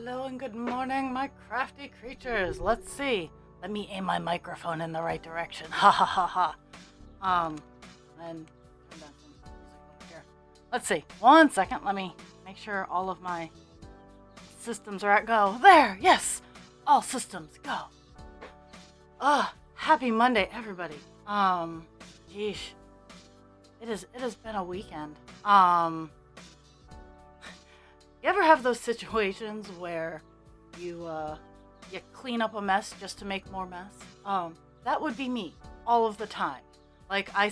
Hello and good morning, my crafty creatures. Let's see. Let me aim my microphone in the right direction. Ha ha ha ha. And turn down some music over here. Let's see. 1 second. Let me make sure all of my systems are at go. There. Yes. All systems go. Happy Monday, everybody. Geesh. It has been a weekend. You ever have those situations where you clean up a mess just to make more mess? That would be me all of the time. Like I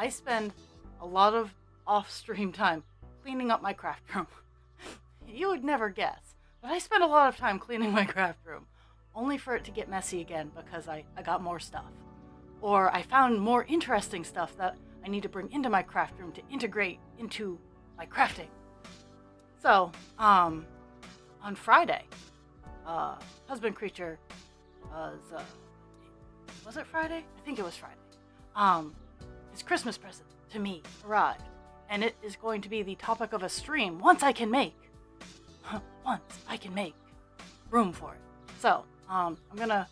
spend a lot of off-stream time cleaning up my craft room. You would never guess, but I spend a lot of time cleaning my craft room, only for it to get messy again because I got more stuff. Or I found more interesting stuff that I need to bring into my craft room to integrate into my crafting. So, on Friday, husband creature was it Friday? I think it was Friday. His Christmas present to me arrived, and it is going to be the topic of a stream once I can make room for it. So, I'm gonna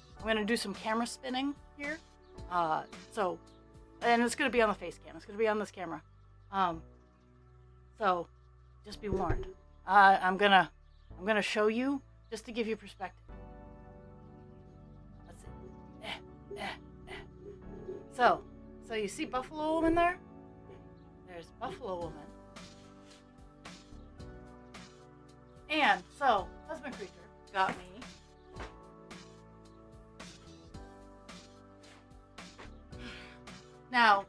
do some camera spinning here. And it's gonna be on the face cam. It's gonna be on this camera. So just be warned. I'm gonna show you just to give you perspective. Let's see. So you see Buffalo Woman there? There's Buffalo Woman. And so husband creature got me now.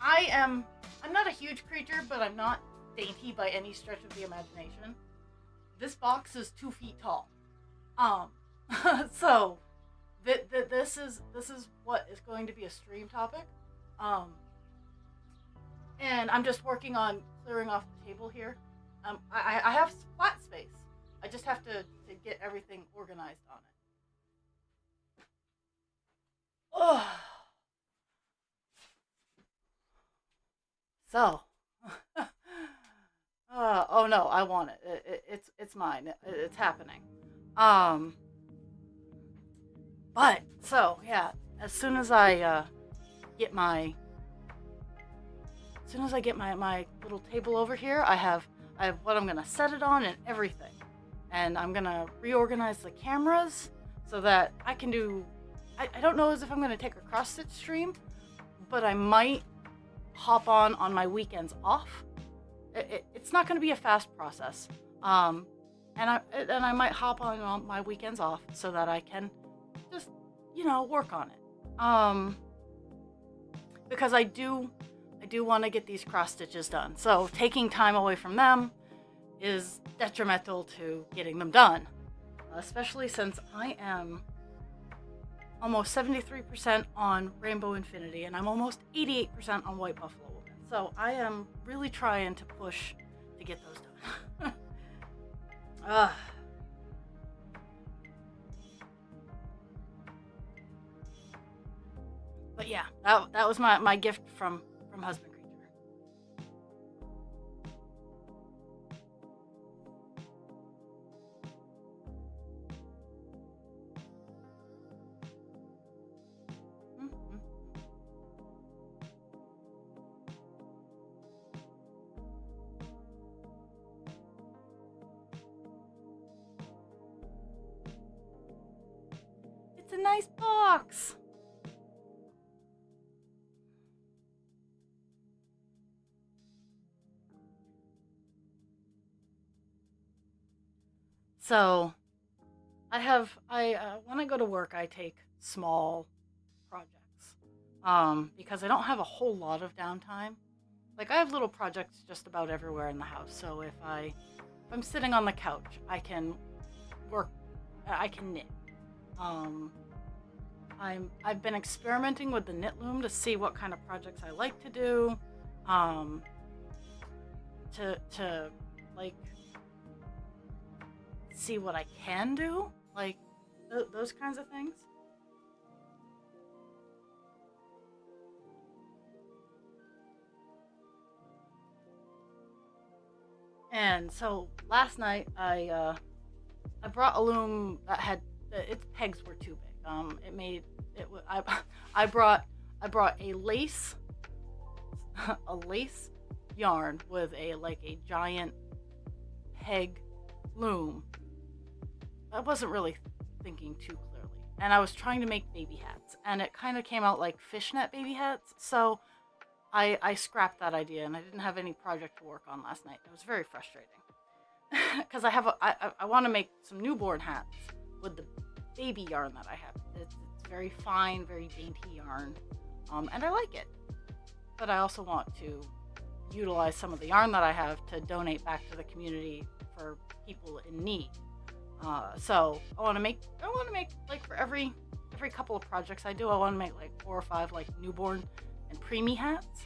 I'm not a huge creature, but I'm not dainty by any stretch of the imagination. This box is 2 feet tall. So this is what is going to be a stream topic. And I'm just working on clearing off the table here. I have flat space. I just have to get everything organized on it. Oh. So, oh no, I want it. It's mine. It's happening. But so yeah, as soon as I get my little table over here, I have what I'm gonna set it on and everything, and I'm gonna reorganize the cameras so that I can do. I don't know as if I'm gonna take a cross stitch stream, but I might hop on my weekends off. It's not going to be a fast process, and I might hop on my weekends off so that I can just work on it, because I do want to get these cross stitches done. So taking time away from them is detrimental to getting them done, especially since I am almost 73% on Rainbow Infinity, and I'm almost 88% on White Buffalo Woman. So I am really trying to push to get those done. But yeah, that was my gift from husband creature. It's a nice box. So when I go to work, I take small projects, because I don't have a whole lot of downtime. Like, I have little projects just about everywhere in the house. So if I'm sitting on the couch, I can work, I can knit. I've been experimenting with the knit loom to see what kind of projects I like to do, to like see what I can do, like those kinds of things. And so last night I brought a loom that had its pegs were too big. It made it. I brought a lace a lace yarn with a giant peg loom. I wasn't really thinking too clearly, and I was trying to make baby hats, and it kind of came out like fishnet baby hats. So I scrapped that idea, and I didn't have any project to work on last night. It was very frustrating because I want to make some newborn hats with the baby yarn that I have. It's very fine, very dainty yarn, and I like it. But I also want to utilize some of the yarn that I have to donate back to the community for people in need. So I want to make like for every couple of projects I do, I want to make like 4 or 5 like newborn and preemie hats.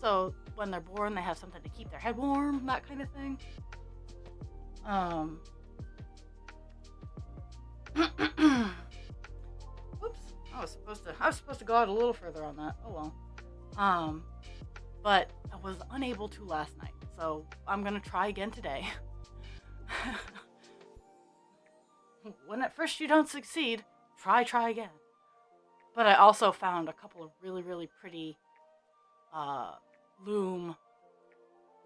So when they're born, they have something to keep their head warm, that kind of thing. Oops, I was supposed to go out a little further on that. Oh well. But I was unable to last night, so I'm gonna try again today. When at first you don't succeed, try again. But I also found a couple of really pretty loom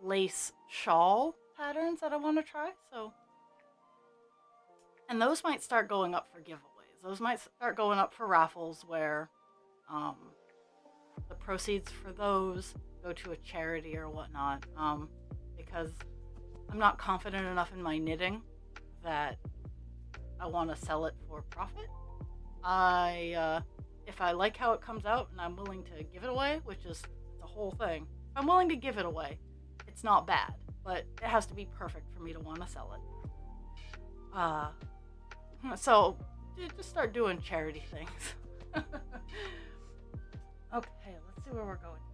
lace shawl patterns that I want to try. So, and those might start going up for giveaways. Those might start going up for raffles where the proceeds for those go to a charity or whatnot. Because I'm not confident enough in my knitting that I want to sell it for profit. If I like how it comes out and I'm willing to give it away, which is the whole thing, if I'm willing to give it away, it's not bad, but it has to be perfect for me to want to sell it. So just start doing charity things. Okay, let's see where we're going here.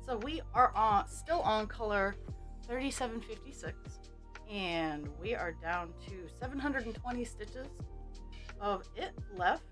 So we are still on color 3756, and we are down to 720 stitches of it left.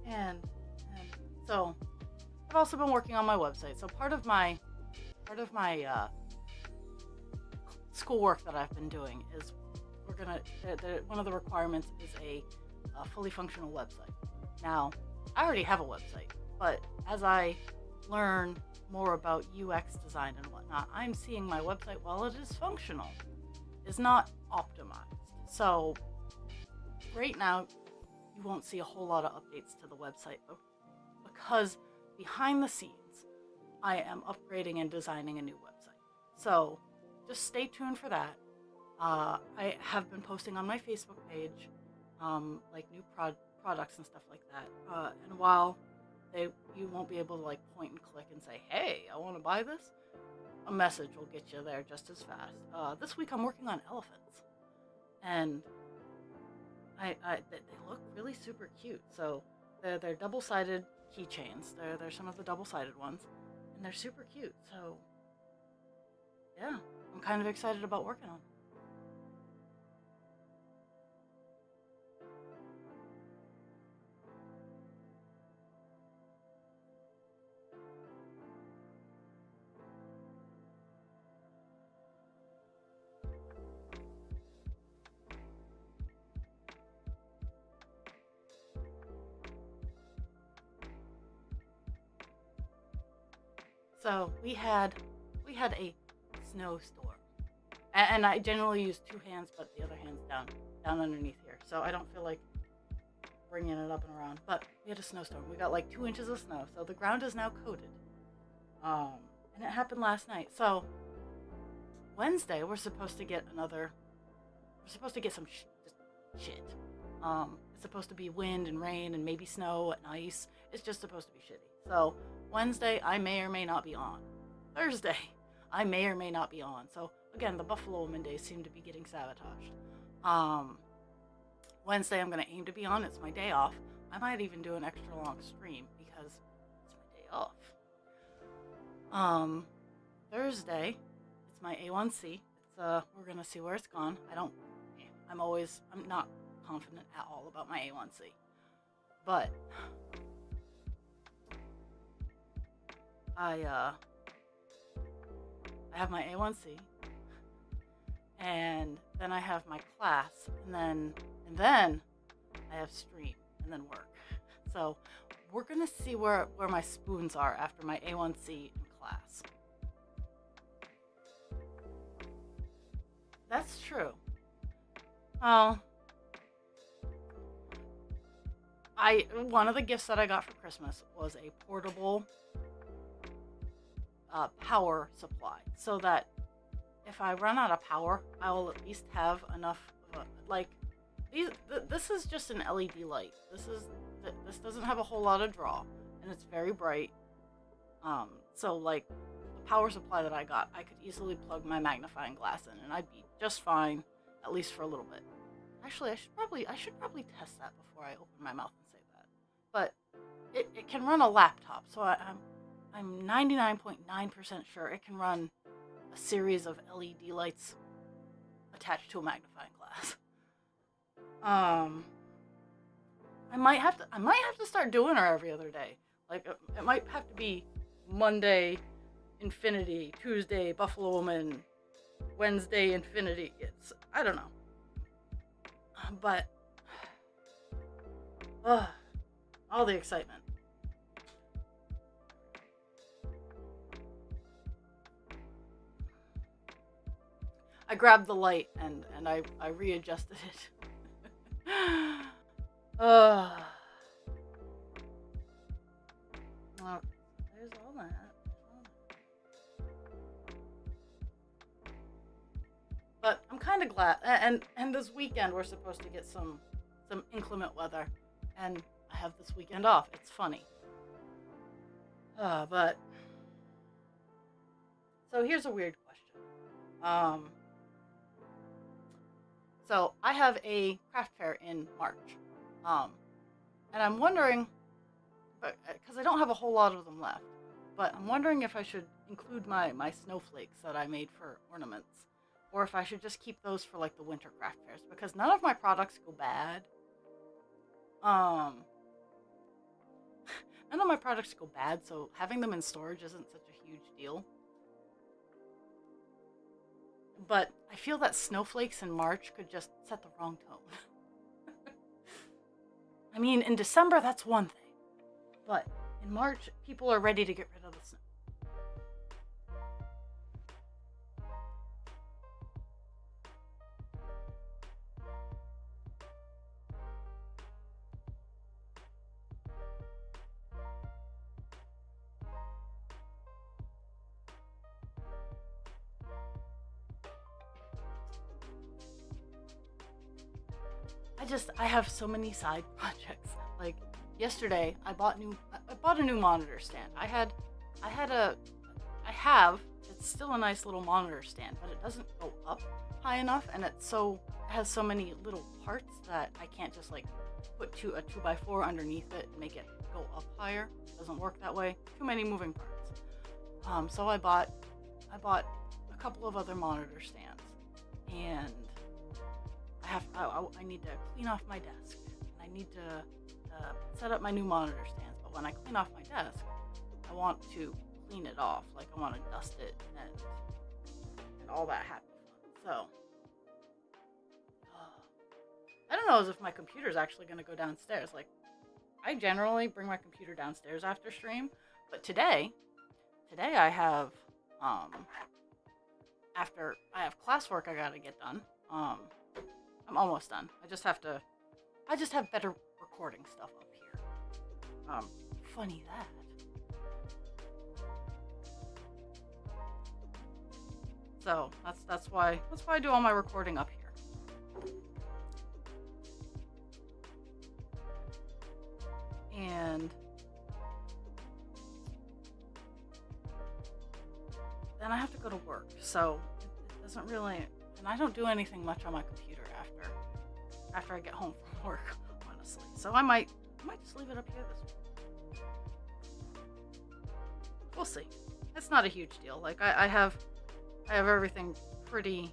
And so I've also been working on my website. So part of my schoolwork that I've been doing is one of the requirements is a fully functional website. Now, I already have a website, but as I learn more about UX design and whatnot, I'm seeing my website, while it is functional, is not optimized. So right now, you won't see a whole lot of updates to the website because behind the scenes, I am upgrading and designing a new website. So just stay tuned for that. I have been posting on my Facebook page, like new products and stuff like that. And while you won't be able to like point and click and say, "Hey, I want to buy this," a message will get you there just as fast. This week I'm working on elephants, and they look really super cute. So they're double-sided keychains. They're some of the double-sided ones, and they're super cute. So yeah, I'm kind of excited about working on them. So we had a snowstorm, and I generally use 2 hands, but the other hand's down underneath here. So I don't feel like bringing it up and around. But we had a snowstorm. We got like 2 inches of snow, so the ground is now coated. And it happened last night. So Wednesday, we're supposed to get another. We're supposed to get some shit. It's supposed to be wind and rain and maybe snow and ice. It's just supposed to be shitty. So Wednesday, I may or may not be on. Thursday, I may or may not be on. So again, the Buffalo Woman days seem to be getting sabotaged. Wednesday, I'm going to aim to be on. It's my day off. I might even do an extra long stream because it's my day off. Thursday, it's my A1C. We're going to see where it's gone. I'm not confident at all about my A1C. But I have my A1C, and then I have my class, and then I have stream, and then work. So we're gonna see where my spoons are after my A1C and class. That's true. One of the gifts that I got for Christmas was a portable power supply, so that if I run out of power, I will at least have enough of this is just an LED light. This doesn't have a whole lot of draw, and it's very bright. So like the power supply that I got, I could easily plug my magnifying glass in, and I'd be just fine, at least for a little bit. Actually, I should probably test that before I open my mouth and say that. But it can run a laptop, so I'm 99.9% sure it can run a series of LED lights attached to a magnifying glass. I might have to start doing her every other day. Like it might have to be Monday Infinity, Tuesday Buffalo Woman, Wednesday Infinity. I don't know. But all the excitement. I grabbed the light and I readjusted it. Well, there's all that. But I'm kind of glad. And this weekend we're supposed to get some inclement weather, and I have this weekend off. It's funny. But so here's a weird question. So I have a craft fair in March, and I'm wondering, because I don't have a whole lot of them left, but I'm wondering if I should include my snowflakes that I made for ornaments, or if I should just keep those for like the winter craft fairs, because none of my products go bad. None of my products go bad, so having them in storage isn't such a huge deal. But I feel that snowflakes in March could just set the wrong tone. I mean, in December, that's one thing. But in March, people are ready to get rid of the snow. I have so many side projects. Like yesterday, I bought a new monitor stand. It's still a nice little monitor stand, but it doesn't go up high enough, and it has so many little parts that I can't just like put a 2x4 underneath it and make it go up higher. It doesn't work that way. Too many moving parts. So I bought a couple of other monitor stands, and I need to clean off my desk, and I need to set up my new monitor stands. But when I clean off my desk, I want to clean it off. Like I want to dust it and all that happy fun. So I don't know if my computer's actually going to go downstairs. Like I generally bring my computer downstairs after stream, but today I have after I have classwork I gotta get done. I'm almost done. I just have better recording stuff up here. Funny that. So that's why I do all my recording up here. And then I have to go to work, so it doesn't really, and I don't do anything much on my computer after I get home from work, honestly. So I might just leave it up here this week. We'll see. It's not a huge deal. Like I have everything pretty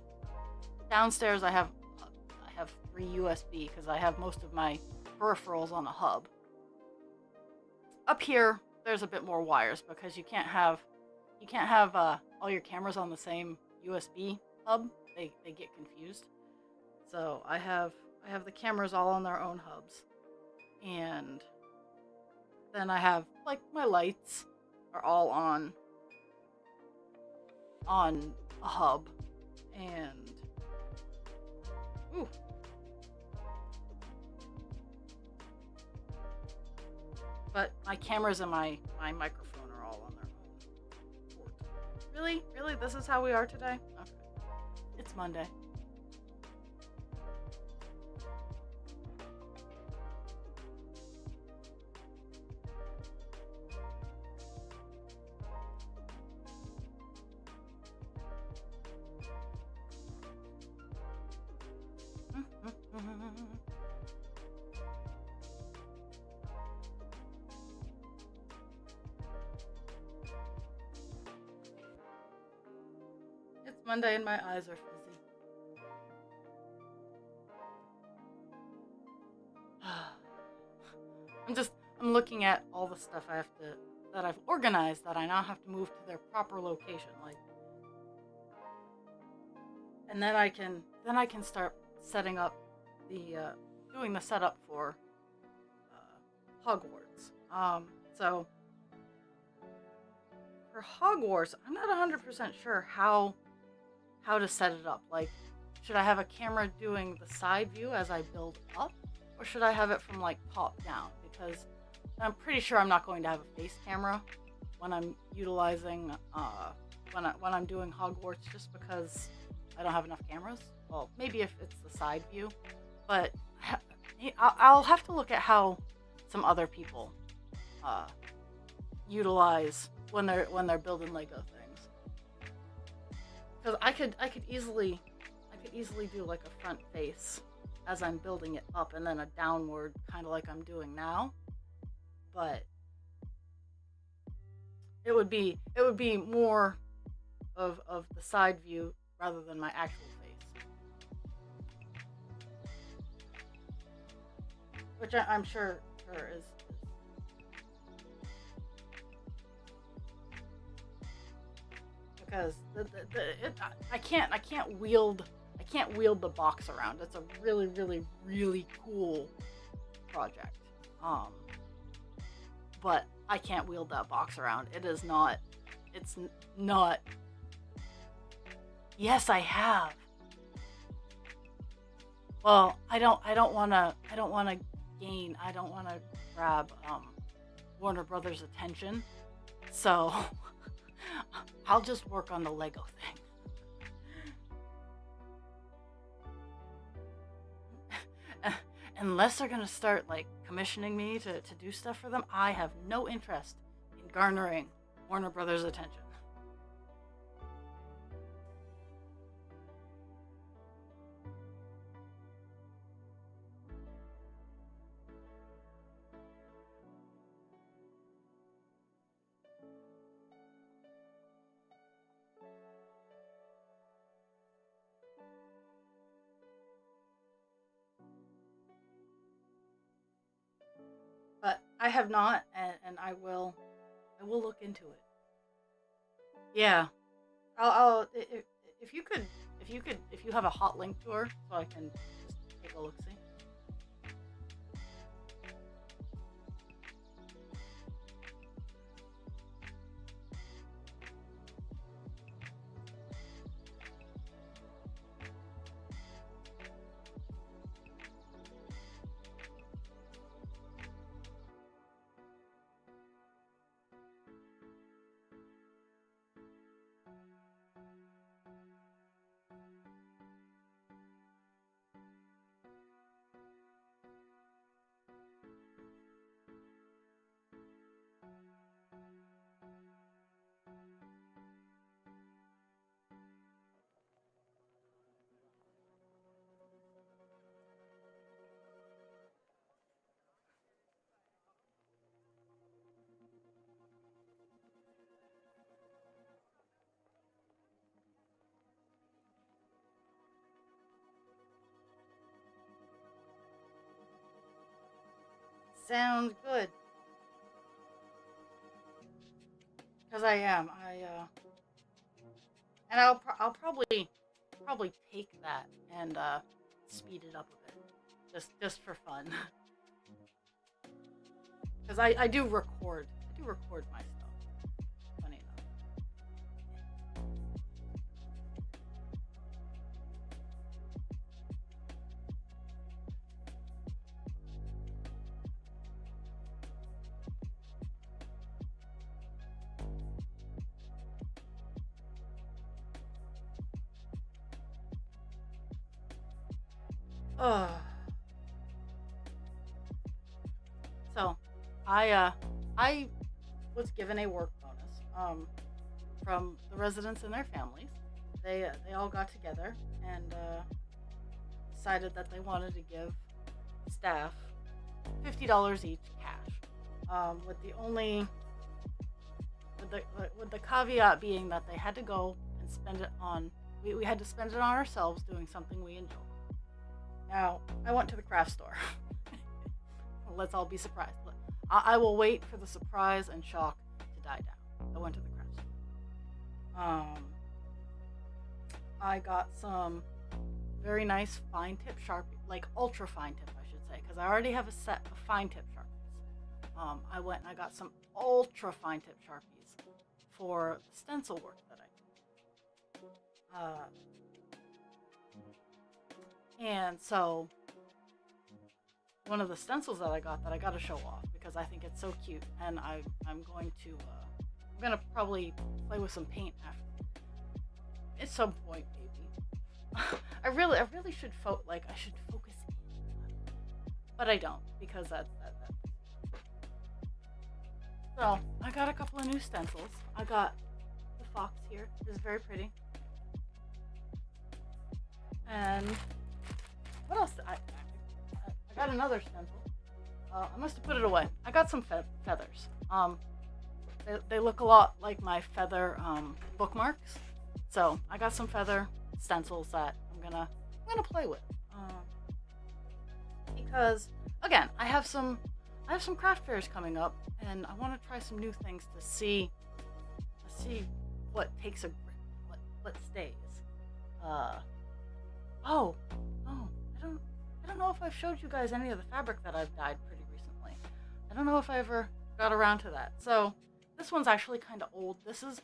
downstairs. I have 3 USB because I have most of my peripherals on a hub. Up here, there's a bit more wires because you can't have all your cameras on the same USB hub. They get confused. So I have the cameras all on their own hubs, and then I have like my lights are all on a hub, and ooh. But my cameras and my microphone are all on their own port. Really? Really? This is how we are today? Okay. It's Monday. It's Monday and my eyes are fuzzy. I'm looking at all the stuff that I've organized that I now have to move to their proper location, like, and then I can start setting up doing the setup for Hogwarts. So for Hogwarts, I'm not 100% sure how to set it up. Like, should I have a camera doing the side view as I build up, or should I have it from like top down? Because I'm pretty sure I'm not going to have a face camera when I'm utilizing when I'm doing Hogwarts, just because I don't have enough cameras. Well, maybe if it's the side view, but I'll have to look at how some other people utilize when they're building Lego things. Because I could easily do like a front face as I'm building it up, and then a downward, kind of like I'm doing now. But it would be more of the side view rather than my actual face, which I'm sure is. Because I can't wield the box around. It's a really, really, really cool project. But I can't wield that box around. It's not. Yes, I have. Well, I don't want to grab Warner Brothers' attention. So I'll just work on the Lego thing. Unless they're gonna start like commissioning me to do stuff for them, I have no interest in garnering Warner Brothers' attention. But I have not, and I will look into it. Yeah, if you have a hot link to her, so I can just take a look see. Sounds good. Cause I am. And I'll probably take that and speed it up a bit, just for fun. Cause I do record. I do record my stuff. Funny enough. Ugh. So, I was given a work bonus from the residents and their families. They all got together and decided that they wanted to give staff $50 each cash. With the only with the caveat being that they had to go and spend it on we had to spend it on ourselves doing something we enjoy. Now, I went to the craft store. Let's all be surprised. I will wait for the surprise and shock to die down. I went to the craft store. I got some very nice fine tip Sharpie, like ultra fine tip, I should say, because I already have a set of fine tip Sharpies. I went and I got some ultra fine tip Sharpies for the stencil work that I do. And so one of the stencils that I got to show off because I think it's so cute, and I'm going to probably play with some paint after at some point maybe. I really should I should focus in, but I don't because that. So I got a couple of new stencils. I got the fox here. It's very pretty. And what else? I got another stencil. I must have put it away. I got some feathers. They look a lot like my feather bookmarks. So I got some feather stencils that I'm gonna play with. Because again, I have some craft fairs coming up, and I want to try some new things to see what takes a grip, what stays. I don't know if I've showed you guys any of the fabric that I've dyed pretty recently. I don't know if I ever got around to that. So this one's actually kind of old. This is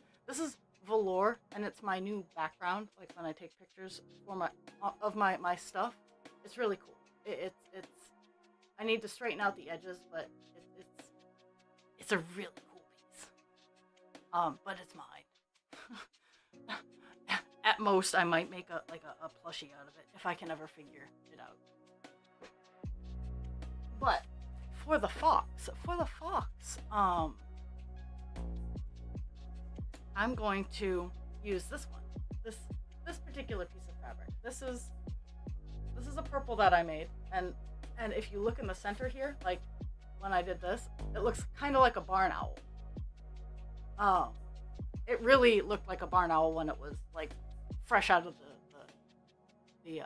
velour, and it's my new background. Like when I take pictures for my stuff, it's really cool. It's I need to straighten out the edges, but it's a really cool piece. But it's mine. At most, I might make a plushie out of it if I can ever figure it out. But for the fox, I'm going to use this one. This particular piece of fabric. This is a purple that I made, and if you look in the center here, like when I did this, it looks kind of like a barn owl. It really looked like a barn owl when it was like fresh out of the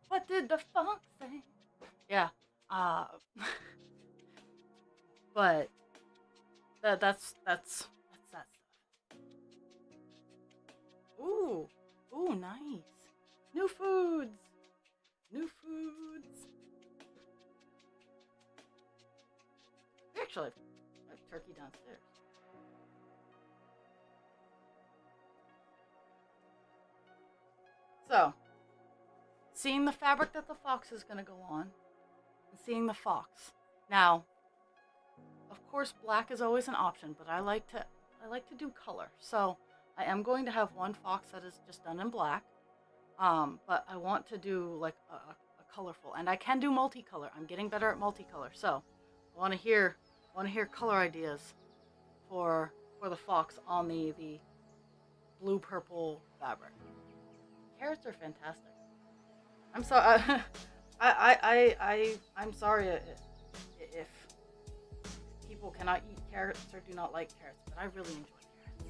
what did the fox say? Yeah. But that's that stuff. Ooh, nice. New foods. Actually, I have turkey downstairs. So, seeing the fabric that the fox is going to go on, and seeing the fox. Now, of course, black is always an option, but I like to do color. So, I am going to have one fox that is just done in black, but I want to do like a colorful, and I can do multicolor. I'm getting better at multicolor. So, I want to hear color ideas for the fox on the blue purple fabric. Carrots are fantastic. I'm sorry. I'm sorry if people cannot eat carrots or do not like carrots, but I really enjoy carrots.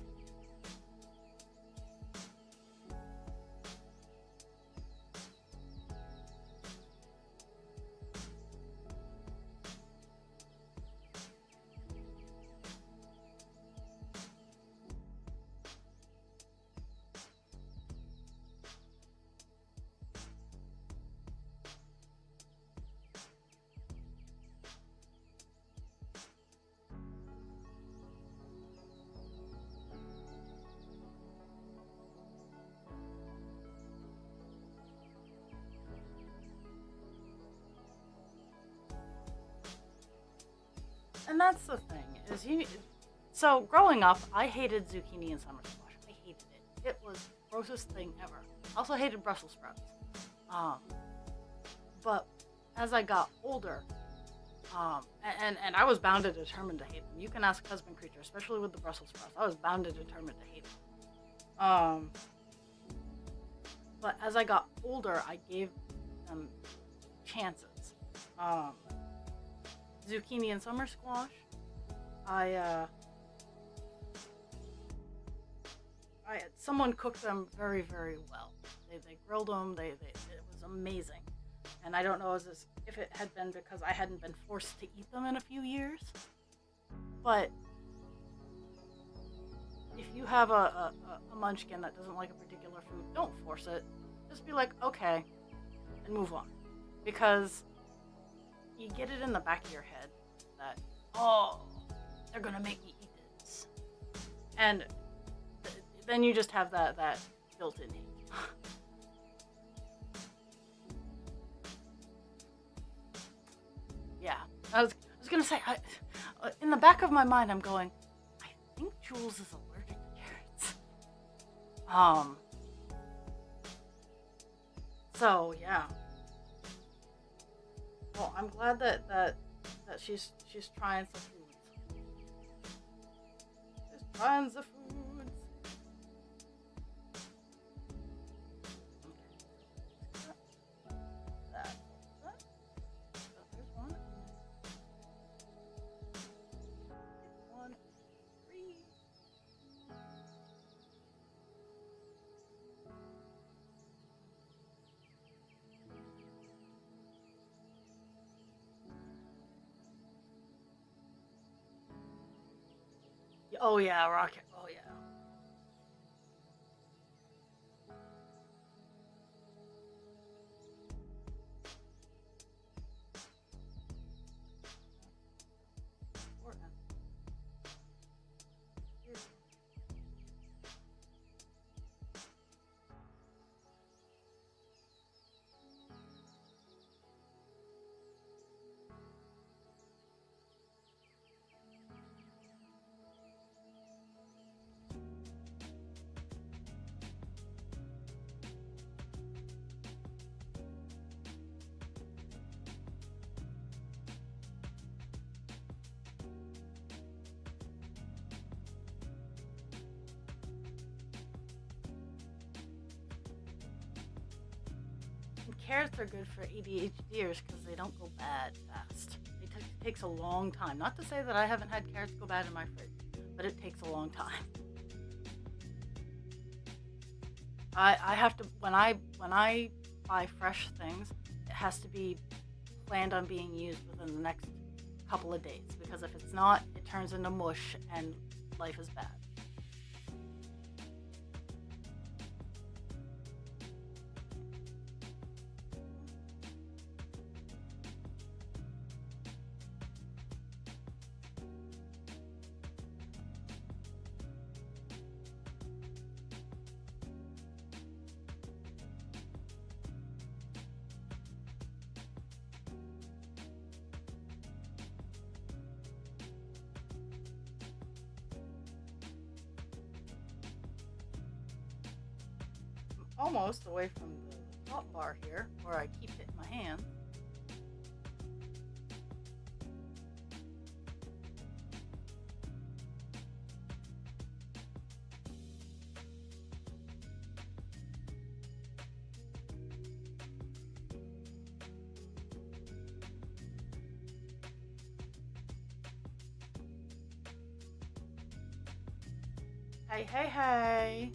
and that's the thing is so growing up, I hated zucchini and summer squash. I hated it. It was the grossest thing ever. I also hated Brussels sprouts. But as I got older, and I was bound and determined to hate them. You can ask Husband Creature, especially with the Brussels sprouts. I was bound and determined to hate them. But as I got older, I gave them chances. Zucchini and summer squash, someone cooked them very, very well. They grilled them. It was amazing. And I don't know if it had been because I hadn't been forced to eat them in a few years. But if you have a munchkin that doesn't like a particular food, don't force it. Just be like, okay, and move on. Because you get it in the back of your head that, oh, they're gonna make me eat this. And then you just have that built-in hate. Yeah, I was gonna say, in the back of my mind, I'm going, I think Jules is allergic to carrots. So yeah. Well, I'm glad that she's trying some foods. She's trying the foods. Oh yeah, Rocket. Oh yeah. Carrots are good for ADHDers because they don't go bad fast. It takes a long time. Not to say that I haven't had carrots go bad in my fridge, but it takes a long time. I have to when I buy fresh things, it has to be planned on being used within the next couple of days because if it's not, it turns into mush and life is bad. Almost away from the top bar here, where I keep it in my hand. Hey, hey, hey.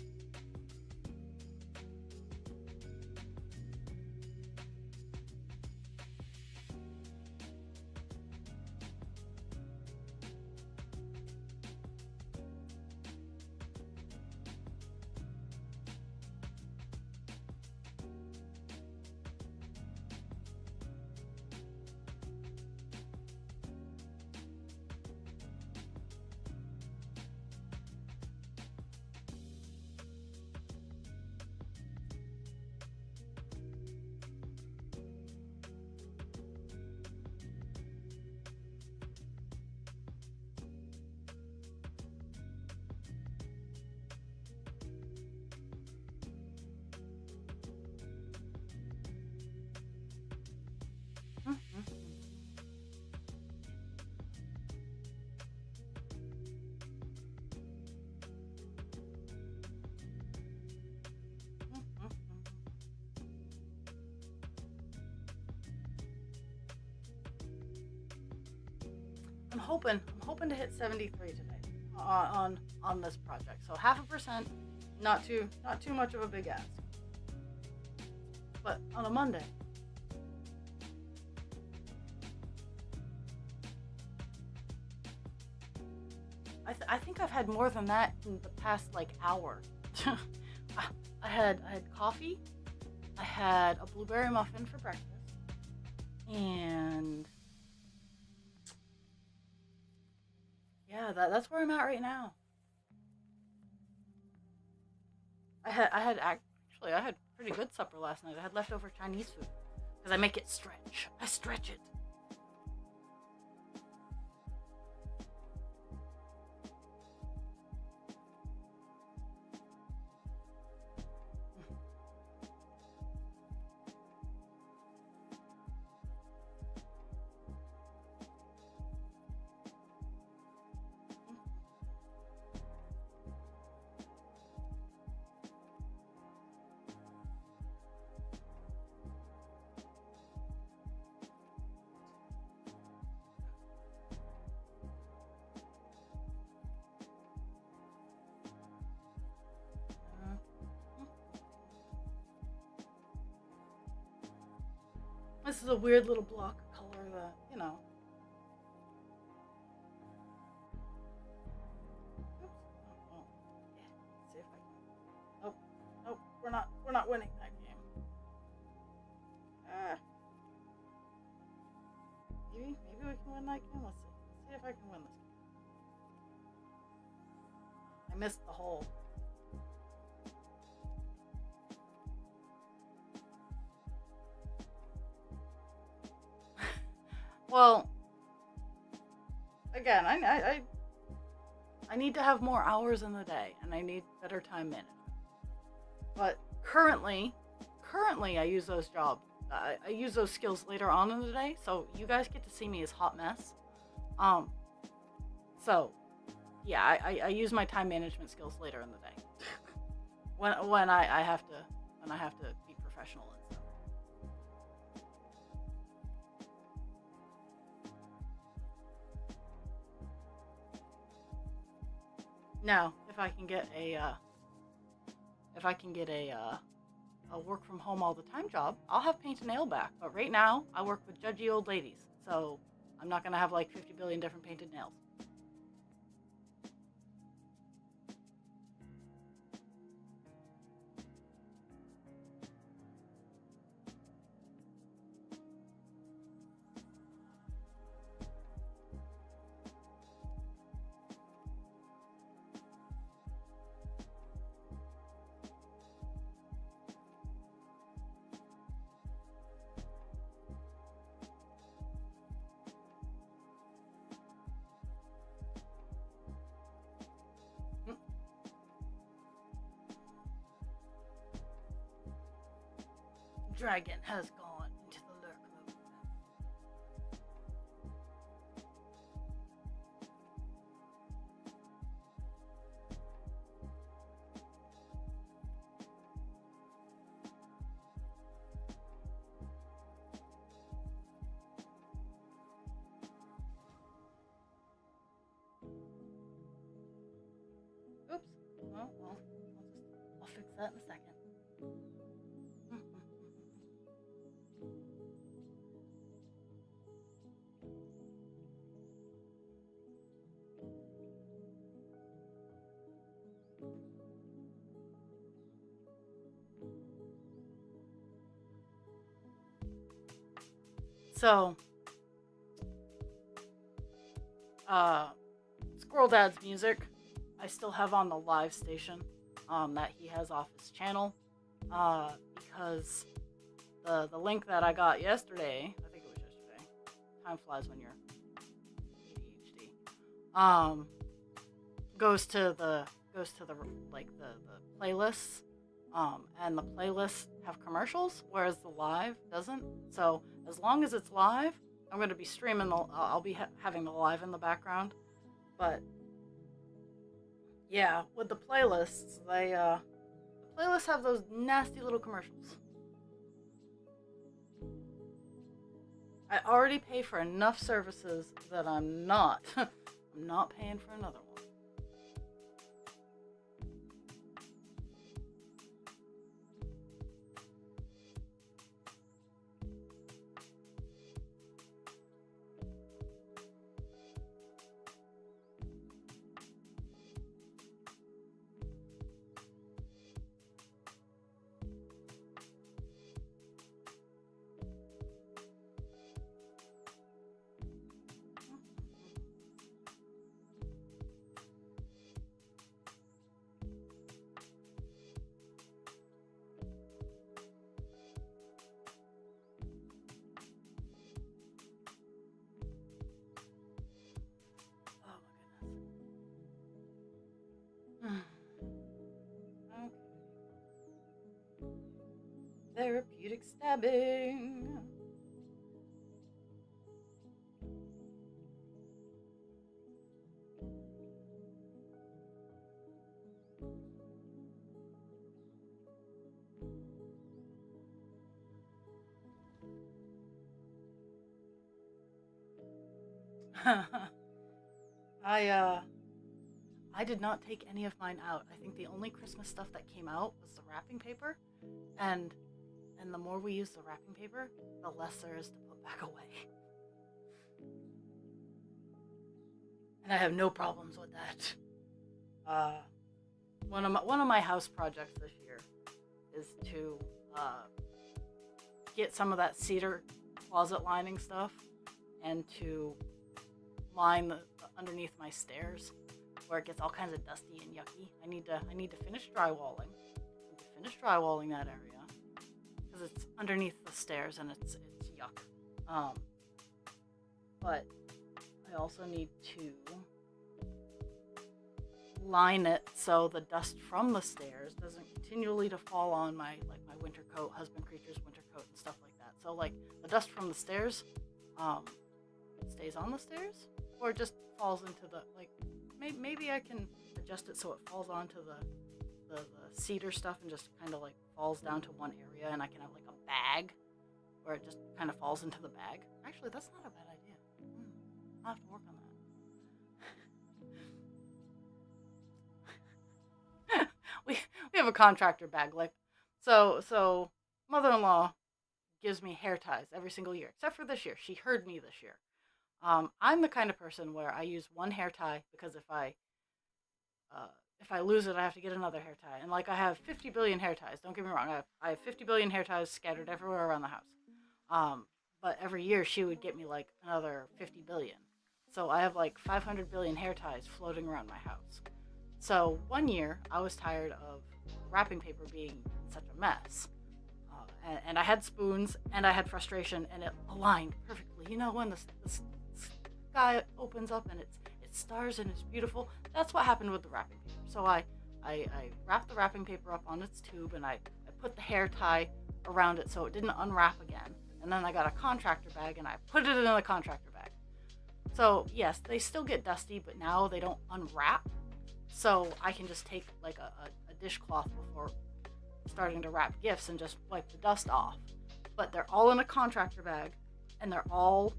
I'm hoping to hit 73 today on this project. So 0.5%, not too much of a big ask. But on a Monday, I think I've had more than that in the past like hour. I had coffee, I had a blueberry muffin for breakfast, and yeah, that's where I'm at right now. I had pretty good supper last night. I had leftover Chinese food because I make it stretch. I stretch it. This is a weird little block of color that, you know. Oops. Oh, yeah. Let's see if I can. Nope. Nope. We're not winning that game. Ah. Maybe we can win that game. Let's see. Let's see if I can win this game. I missed the hole. Well, again, I need to have more hours in the day, and I need better time management. But currently, I use those I use those skills later on in the day, so you guys get to see me as hot mess. So yeah, I use my time management skills later in the day when I have to be professional and stuff. Now, if I can get a work from home all the time job, I'll have paint and nail back. But right now, I work with judgy old ladies, so I'm not gonna have like 50 billion different painted nails. Dragon has gone into the lurk mode. Oops. Well, I'll fix that in a second. So, Squirrel Dad's music, I still have on the live station that he has off his channel because the link that I got yesterday, I think it was yesterday, time flies when you're ADHD, goes to the like the playlists, and the playlists have commercials, whereas the live doesn't. So as long as it's live, I'm going to be streaming I'll be having the live in the background. But yeah, with the playlists, the playlists have those nasty little commercials. I already pay for enough services that I'm not. I'm not paying for another one. Oh my goodness. Okay. Therapeutic stabbing. I I did not take any of mine out. I think the only Christmas stuff that came out was the wrapping paper, and the more we use the wrapping paper, the less there is to put back away. And I have no problems with that. Uh, one of my house projects this year is to get some of that cedar closet lining stuff and to line the underneath my stairs where it gets all kinds of dusty and yucky. I need to finish drywalling. That area because it's underneath the stairs and it's yuck. But I also need to line it so the dust from the stairs doesn't continually to fall on my winter coat, husband creature's winter coat and stuff like that. So like the dust from the stairs stays on the stairs or just falls into the maybe I can adjust it so it falls onto the cedar stuff and just kind of like falls down to one area, and I can have like a bag where it just kind of falls into the bag. Actually, that's not a bad idea. I'll have to work on that. we have a contractor bag, like so mother-in-law gives me hair ties every single year, except for this year. She heard me this year. I'm the kind of person where I use one hair tie because if I lose it, I have to get another hair tie. And like I have 50 billion hair ties. Don't get me wrong. I have 50 billion hair ties scattered everywhere around the house. But every year she would get me like another 50 billion. So I have like 500 billion hair ties floating around my house. So one year I was tired of wrapping paper being such a mess. And I had spoons and I had frustration, and it aligned perfectly. You know when the sky opens up and it's stars and it's beautiful? That's what happened with the wrapping paper. So I wrapped the wrapping paper up on its tube, and I put the hair tie around it so it didn't unwrap again. And then I got a contractor bag and I put it in the contractor bag. So yes, they still get dusty, but now they don't unwrap. So I can just take like a dishcloth before starting to wrap gifts and just wipe the dust off. But they're all in a contractor bag and they're all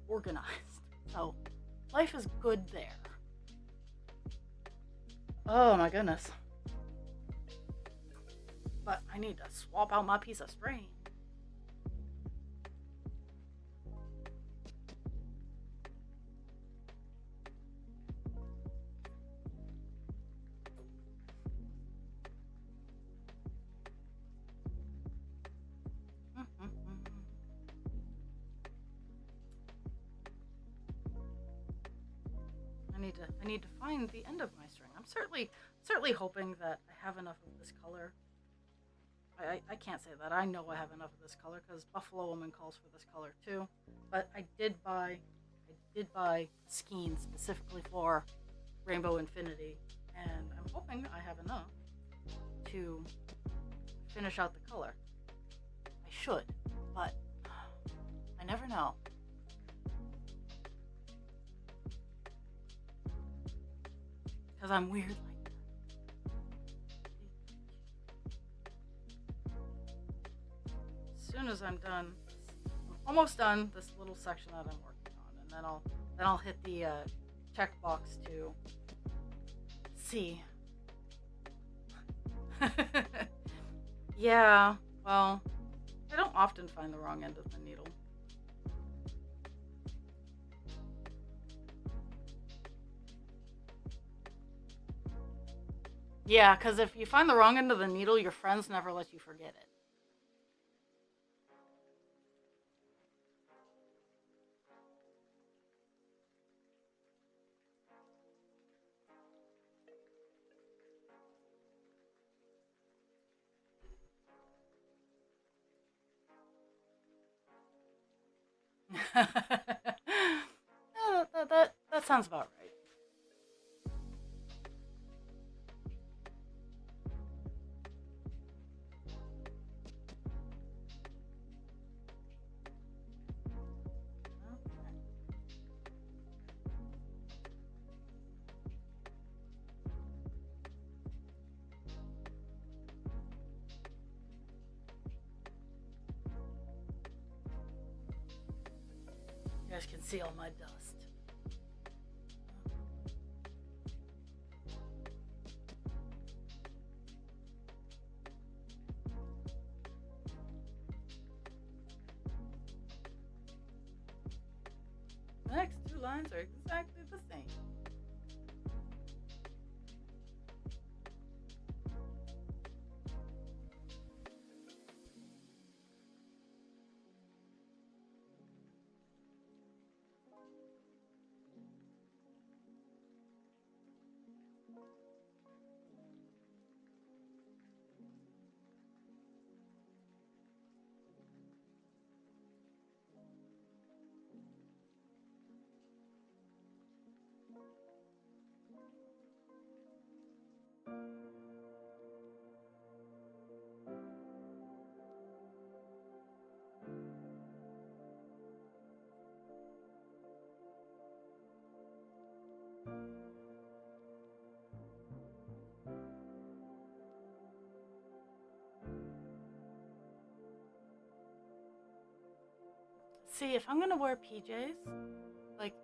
organized. So life is good there. Oh my goodness. But I need to swap out my piece of string. I need to find the end of my string. I'm certainly hoping that I have enough of this color. I can't say that. I know I have enough of this color because Buffalo Woman calls for this color too. But I did buy skein specifically for Rainbow Infinity, and I'm hoping I have enough to finish out the color. I should, but I never know. Because I'm weird like that. As soon as I'm done, almost done this little section that I'm working on, and then I'll hit the checkbox to see. Yeah, well, I don't often find the wrong end of the needle. Yeah, because if you find the wrong end of the needle, your friends never let you forget it. Yeah, that sounds about right. You guys can see all my dust. The next two lines are exactly the same. See, if I'm gonna wear PJs, like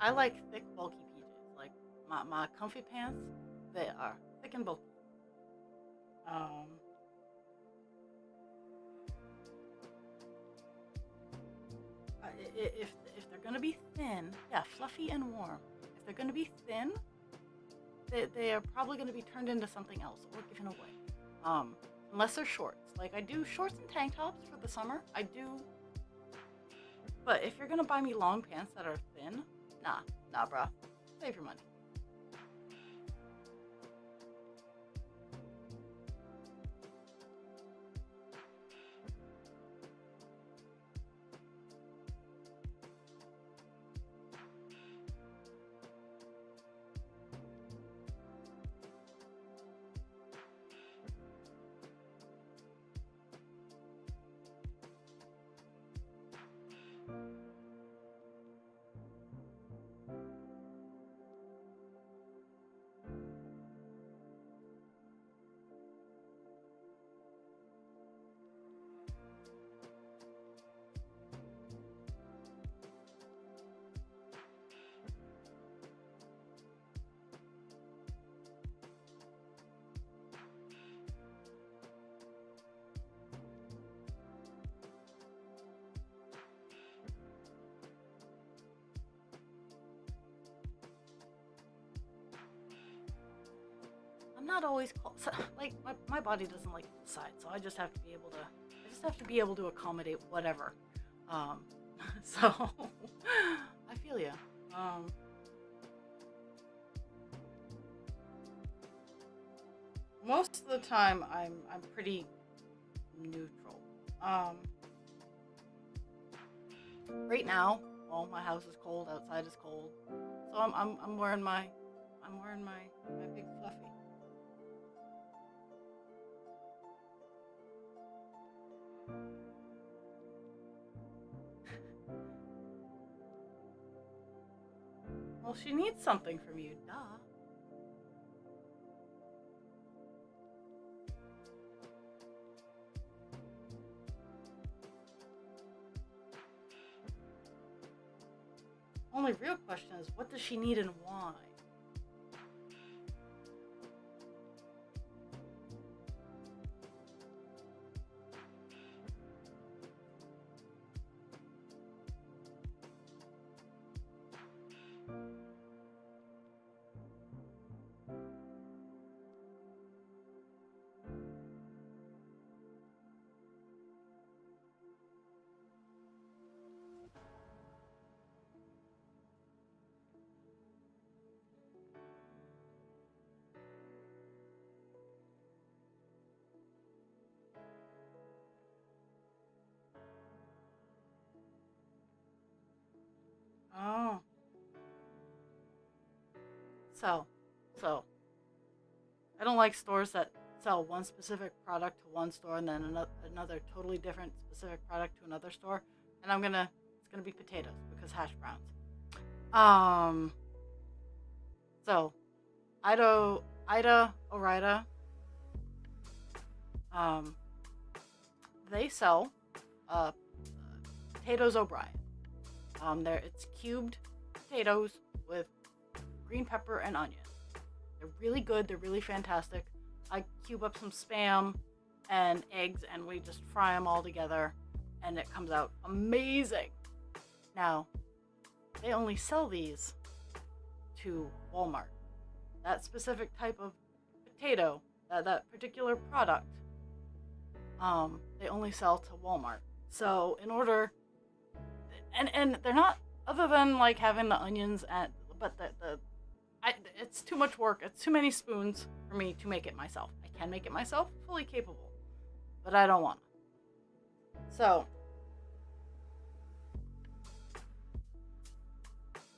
I like thick, bulky PJs. Like my comfy pants, they are thick and bulky. Um, if they're gonna be thin, yeah, fluffy and warm. If they're gonna be thin, they are probably gonna be turned into something else or given away. Um, Unless they're shorts. Like I do shorts and tank tops for the summer. I do. But if you're gonna buy me long pants that are thin, nah, bruh. Save your money. I'm not always called like my body doesn't like the side, so I just have to be able to. I just have to be able to accommodate whatever. Um, so I feel you. Um, Most of the time, I'm pretty neutral. Um, right now, well, my house is cold, outside is cold, so I'm wearing my big fluffy. Well, she needs something from you, duh. only real question is, what does she need and why? Oh. So, so I don't like stores that sell one specific product to one store and then another totally different specific product to another store. And it's gonna be potatoes because hash browns. Um, so Ida Orida, um, they sell uh, potatoes O'Brien. It's cubed potatoes with green pepper and onion. They're really good. They're really fantastic. I cube up some Spam and eggs, and we just fry them all together, and it comes out amazing. Now, they only sell these to Walmart. That specific type of potato, that particular product, they only sell to Walmart. So in order, and they're not, other than like having the onions but it's too much work. It's too many spoons for me to make it myself. I can make it myself, fully capable, but I don't want to. So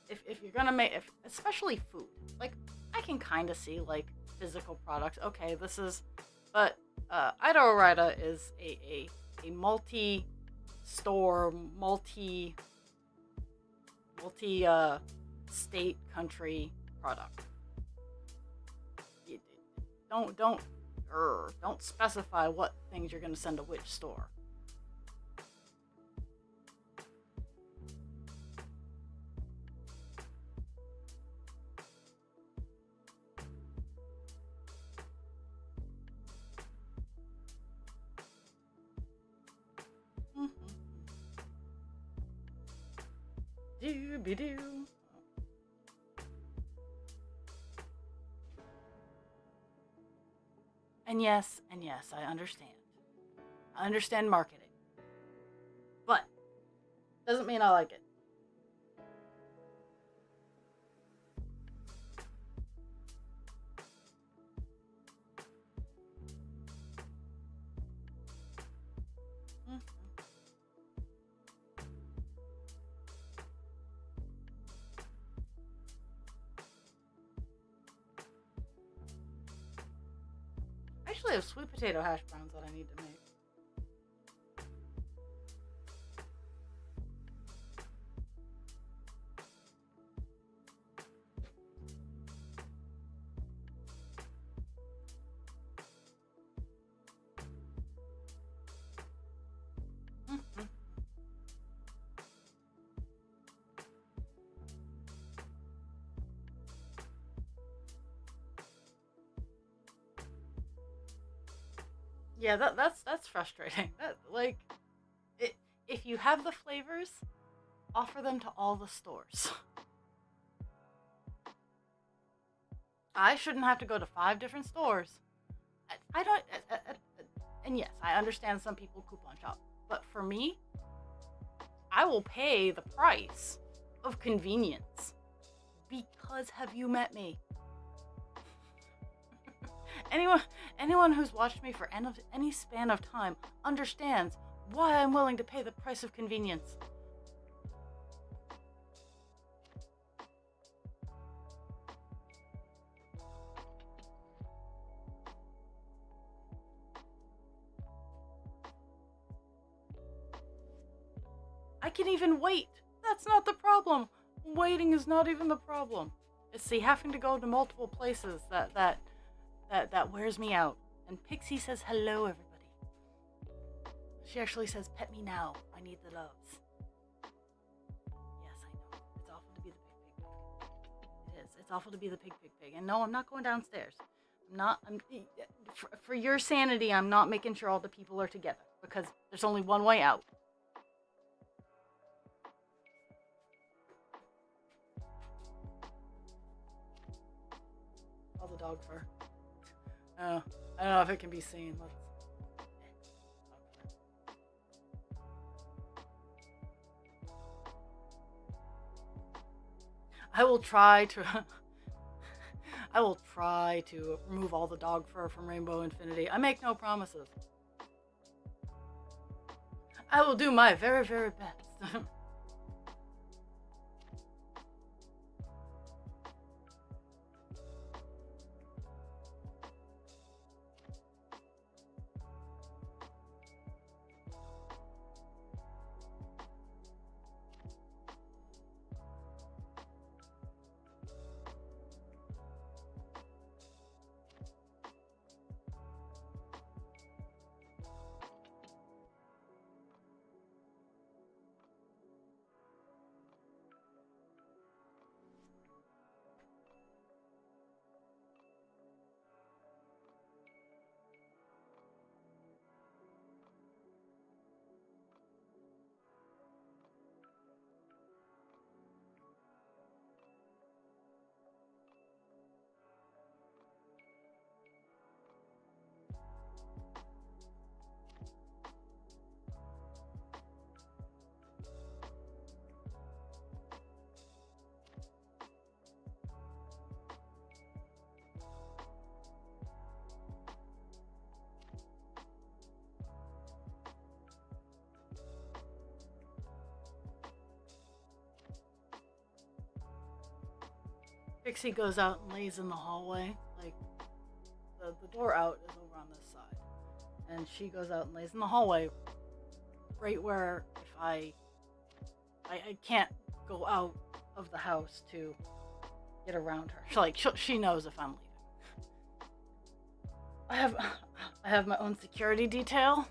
if you're gonna make, especially food, like I can kind of see like physical products. Okay, this is, but Ida Orida is a multi-store, multi state country product. Don't specify what things you're gonna send to which store. Doo-be-doo. And yes, I understand. I understand marketing. But doesn't mean I like it. I actually have sweet potato hash browns that I need to make. Yeah, that's frustrating. If you have the flavors, offer them to all the stores. I shouldn't have to go to 5 different stores. I don't. And yes, I understand some people coupon shop, but for me, I will pay the price of convenience because have you met me? Anyone who's watched me for any span of time understands why I'm willing to pay the price of convenience. I can even wait. That's not the problem. Waiting is not even the problem. It's the having to go to multiple places that wears me out. And Pixie says hello, everybody. She actually says, "Pet me now. I need the loves." Yes, I know. It's often to be It's awful to be the pig, pig, pig. And no, I'm not going downstairs. I'm not. For your sanity, I'm not making sure all the people are together because there's only one way out. All the dog fur. I don't know if it can be seen. I will try to. I will try to remove all the dog fur from Rainbow Infinity. I make no promises. I will do my very, very best. Pixie goes out and lays in the hallway. Like, the door out is over on this side. And she goes out and lays in the hallway, right where if I can't go out of the house to get around her. She knows if I'm leaving. I have my own security detail.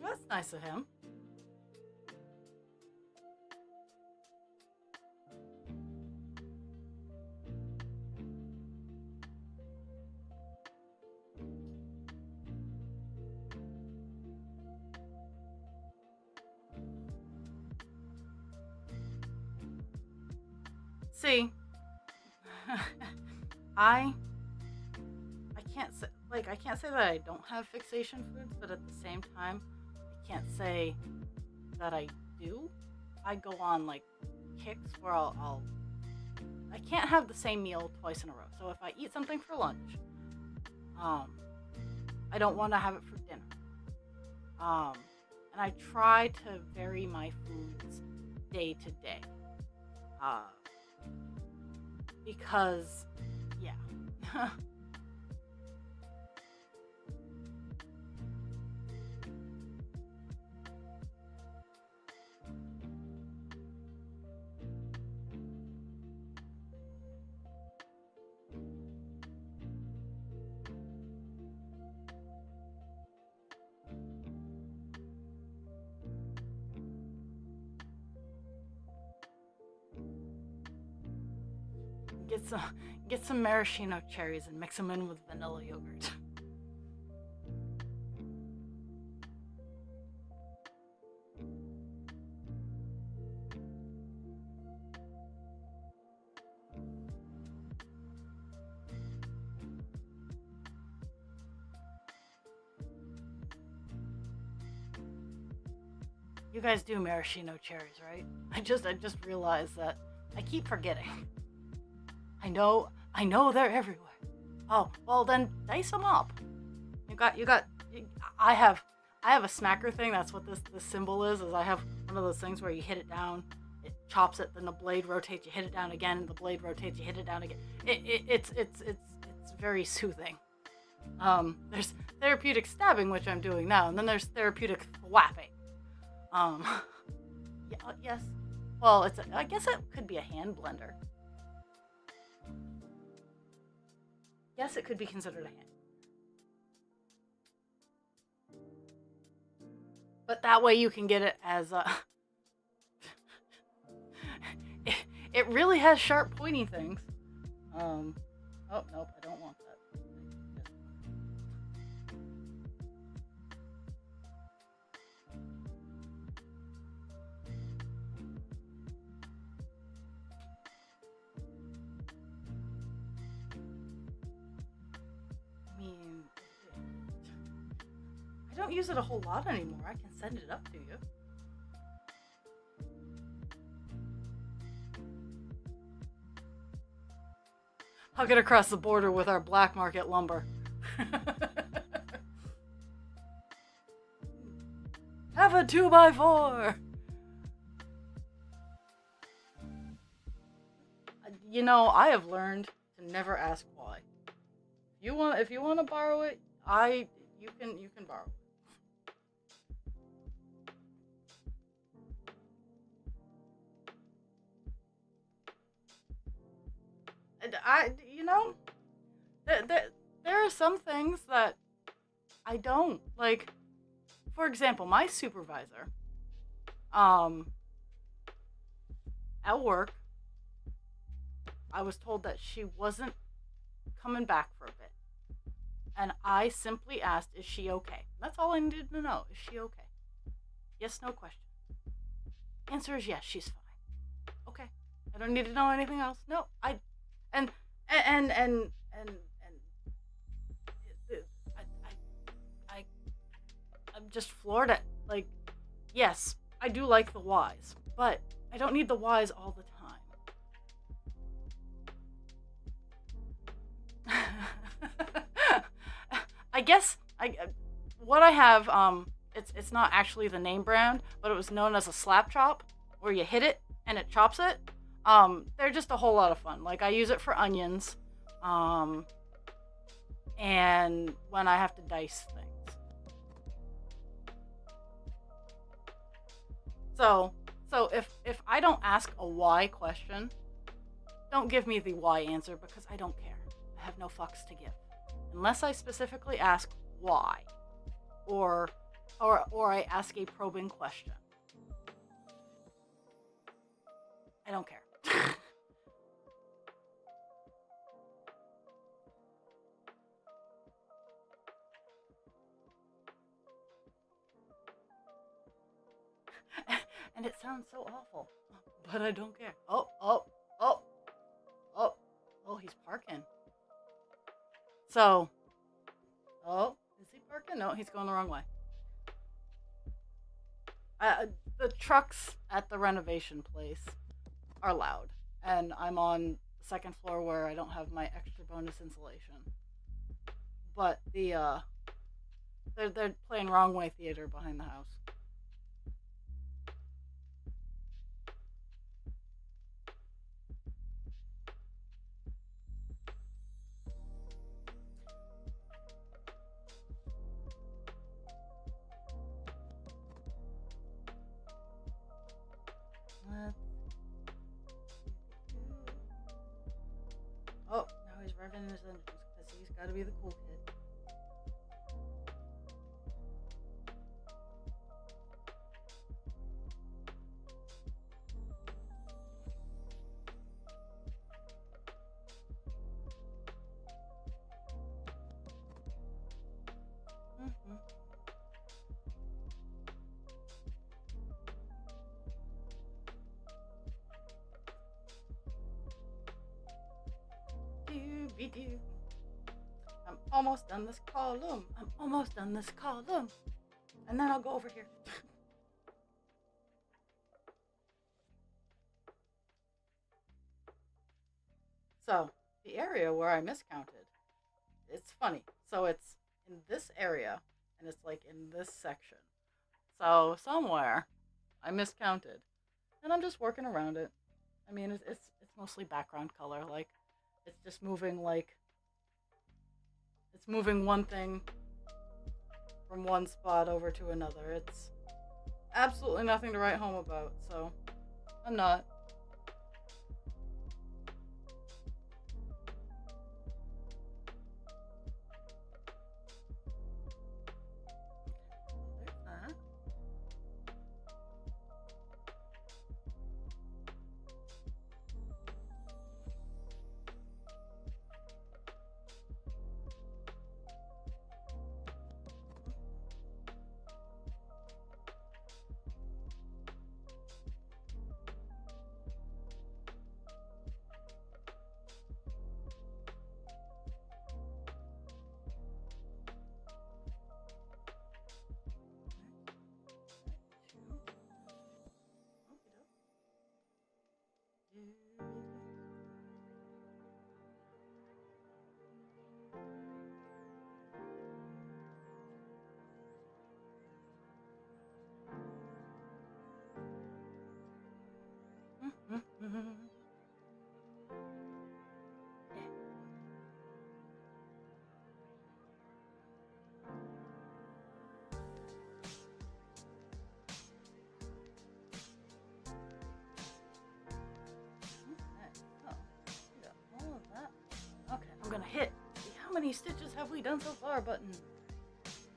That's nice of him. See, I can't say that I don't have fixation foods, but at the same time, I can't say that I do. I go on like kicks where I can't have the same meal twice in a row. So if I eat something for lunch, I don't want to have it for dinner. And I try to vary my foods day to day. Because, yeah. Get some maraschino cherries and mix them in with vanilla yogurt. You guys do maraschino cherries, right? I just realized that I keep forgetting. I know they're everywhere. Oh, well then dice them up. I have a smacker thing. That's what this symbol is I have one of those things where you hit it down, it chops it, then the blade rotates, you hit it down again, and the blade rotates, you hit it down again. It's very soothing. There's therapeutic stabbing, which I'm doing now, and then there's therapeutic thwapping. Yes. Well, I guess it could be a hand blender. Yes, it could be considered a hand. But that way you can get it as a... it really has sharp, pointy things. Oh, nope, I don't want that. I don't use it a whole lot anymore. I can send it up to you. I'll get across the border with our black market lumber. Have a 2x4! You know, I have learned to never ask why. If you want to borrow it, you can borrow it. There are some things that I don't like. For example, my supervisor, at work, I was told that she wasn't coming back for a bit, and I simply asked, "Is she okay?" That's all I needed to know. Is she okay? Yes, no question. Answer is yes, she's fine. Okay. I don't need to know anything else. No, I'm just floored at, like, yes, I do like the whys, but I don't need the whys all the time. I guess what I have, it's not actually the name brand, but it was known as a slap chop, where you hit it and it chops it. They're just a whole lot of fun. Like, I use it for onions, and when I have to dice things. So if I don't ask a why question, don't give me the why answer, because I don't care. I have no fucks to give. Unless I specifically ask why, or I ask a probing question. I don't care. And it sounds so awful, but I don't care. Oh, he's parking. So, is he parking? No, he's going the wrong way. The trucks at the renovation place are loud, and I'm on the second floor where I don't have my extra bonus insulation. But they're playing Wrong Way Theater behind the house. Oh, now he's revving his engines because he's got to be the cool kid. I'm almost done this column. And then I'll go over here. the area where I miscounted. It's funny. So it's in this area, and it's like in this section. So somewhere I miscounted, and I'm just working around it. I mean, it's mostly background color. Like it's just moving it's moving one thing from one spot over to another. It's absolutely nothing to write home about. So I'm not. There's that. Okay, I'm gonna hit. How many stitches have we done so far, button?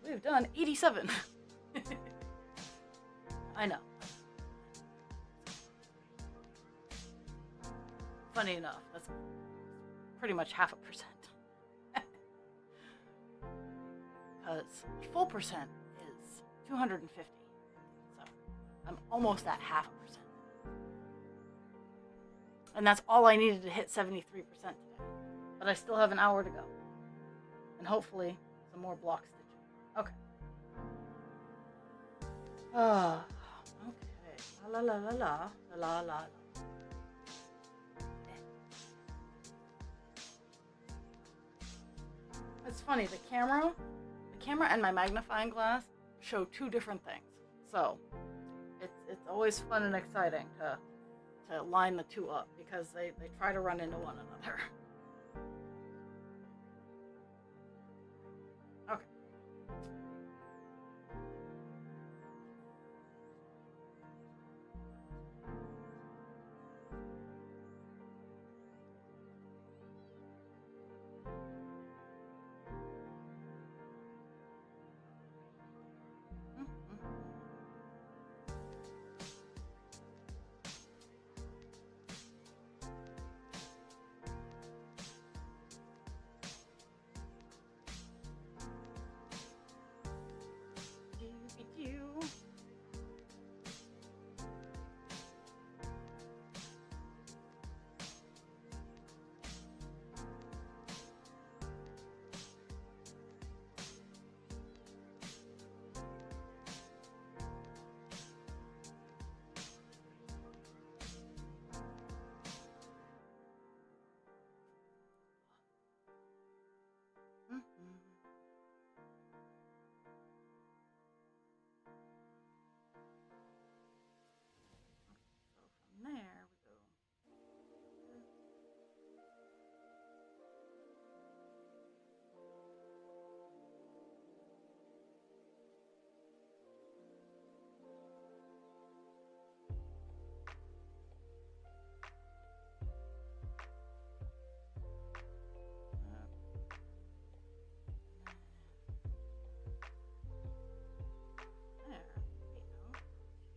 We've done 87. I know. Funny enough, that's pretty much 0.5%. Because full percent is 250. So I'm almost at 0.5%. And that's all I needed to hit 73% today. But I still have an hour to go. And hopefully some more block stitching. Okay. Okay. La la la la la la la. It's funny, the camera and my magnifying glass show two different things. So it's always fun and exciting to line the two up because they try to run into one another. Okay.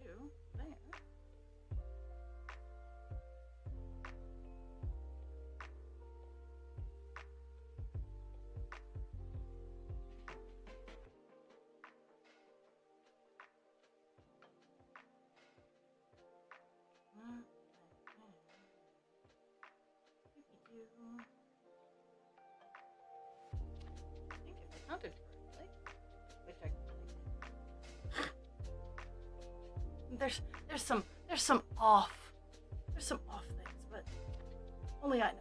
There we go. I think if I counted correctly, which I there's some off things, but only I know.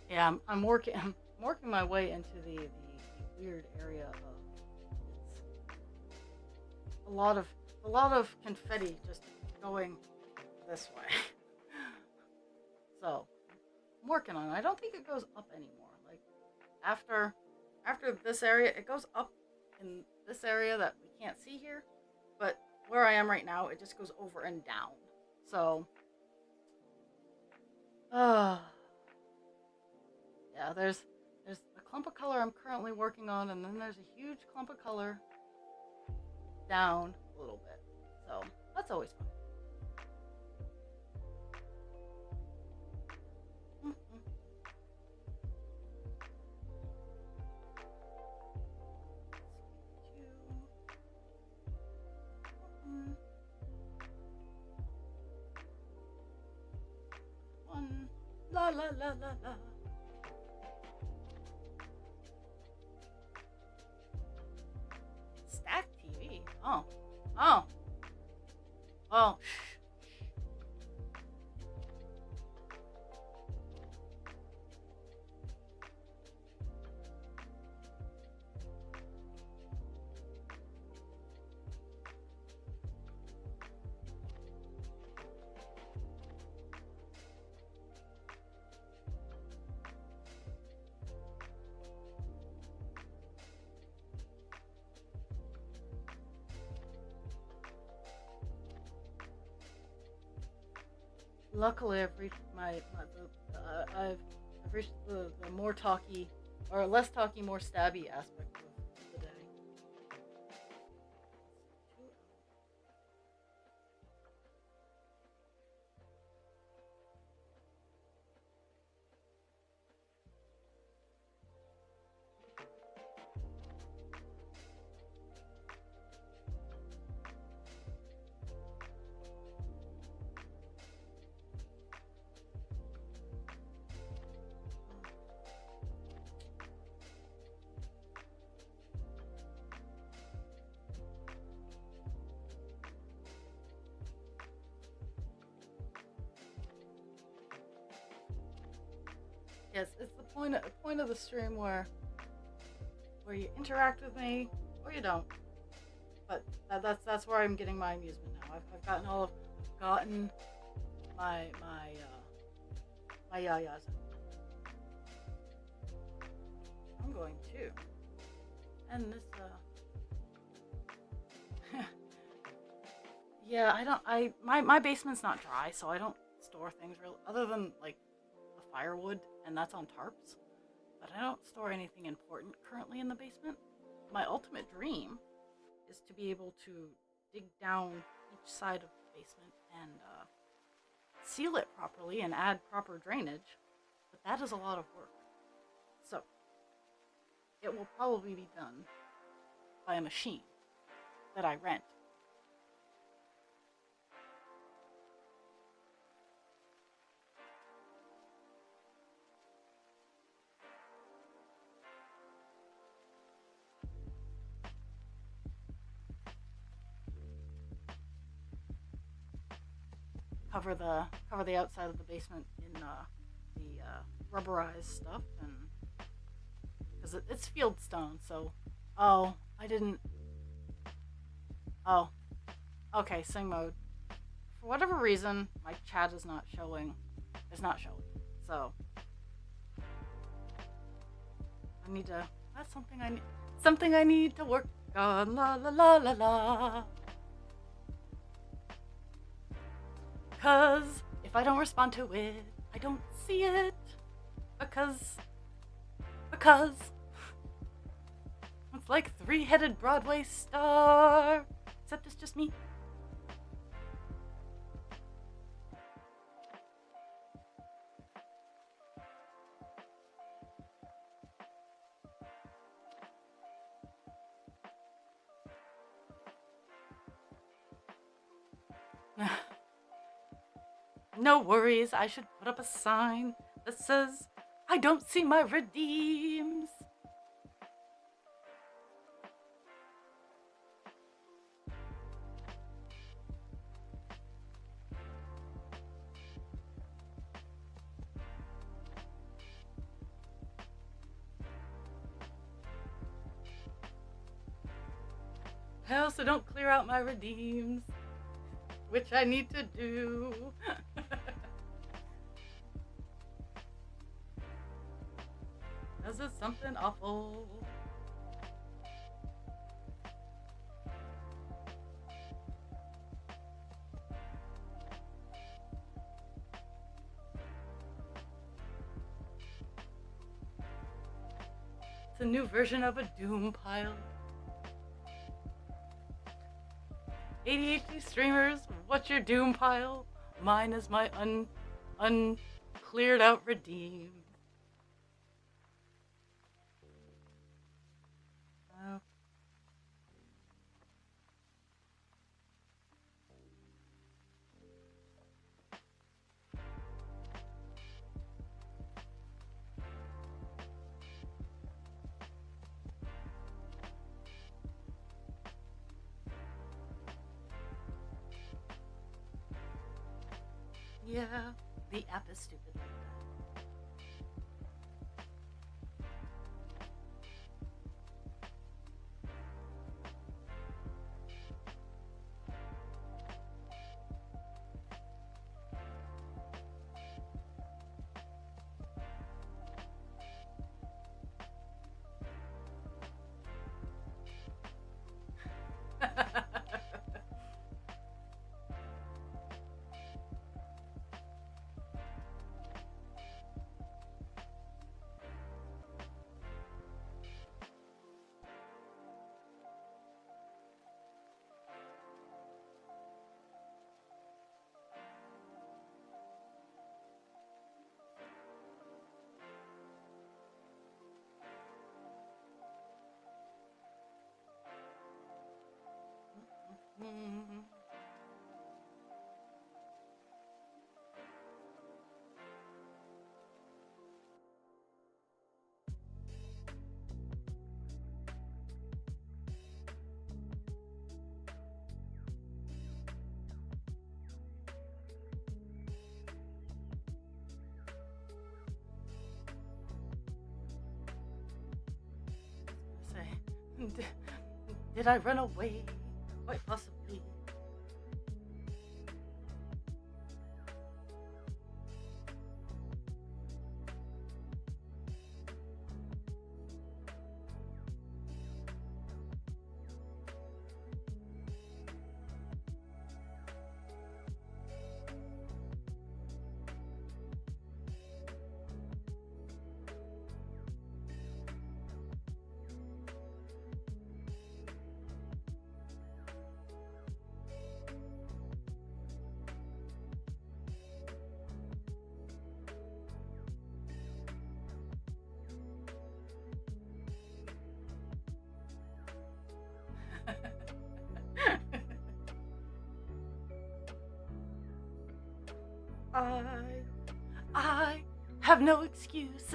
Yeah, I'm working. I'm working my way into the weird area of it's a lot of confetti just going this way. So I'm working on it. I don't think it goes up anymore. Like after this area, it goes up in this area that we can't see here. But where I am right now, it just goes over and down. So, uh, yeah, there's a clump of color I'm currently working on, and then there's a huge clump of color down a little bit. So that's always fun. One, la la la la la. Stack TV. Oh, oh, well. Luckily, I've reached I've reached the more talky or less talky, more stabby aspect of the day. Yes, it's the point of the stream where you interact with me or you don't. But that's where I'm getting my amusement now. I've gotten my yayas. I'm going to end this. Yeah, my basement's not dry, so I don't store things real other than like the firewood, and that's on tarps. But I don't store anything important currently in the basement. My ultimate dream is to be able to dig down each side of the basement and seal it properly and add proper drainage. But that is a lot of work. So it will probably be done by a machine that I rent. Cover the outside of the basement in the rubberized stuff, and because it's field stone. So, oh, I didn't. Oh, okay, sing mode. For whatever reason, my chat is not showing. It's not showing. So, I need to. That's something I need. Something I need to work on. La la la la la. Cause if I don't respond to it, I don't see it. Because it's like three-headed Broadway star. Except it's just me. No worries, I should put up a sign that says, I don't see my redeems. I also don't clear out my redeems, which I need to do. This is something awful. It's a new version of a doom pile. ADHD streamers, what's your doom pile? Mine is my uncleared out redeem. Oh. Yeah, the app is stupid like that. Say, did I run away? Quite possibly. I have no excuses.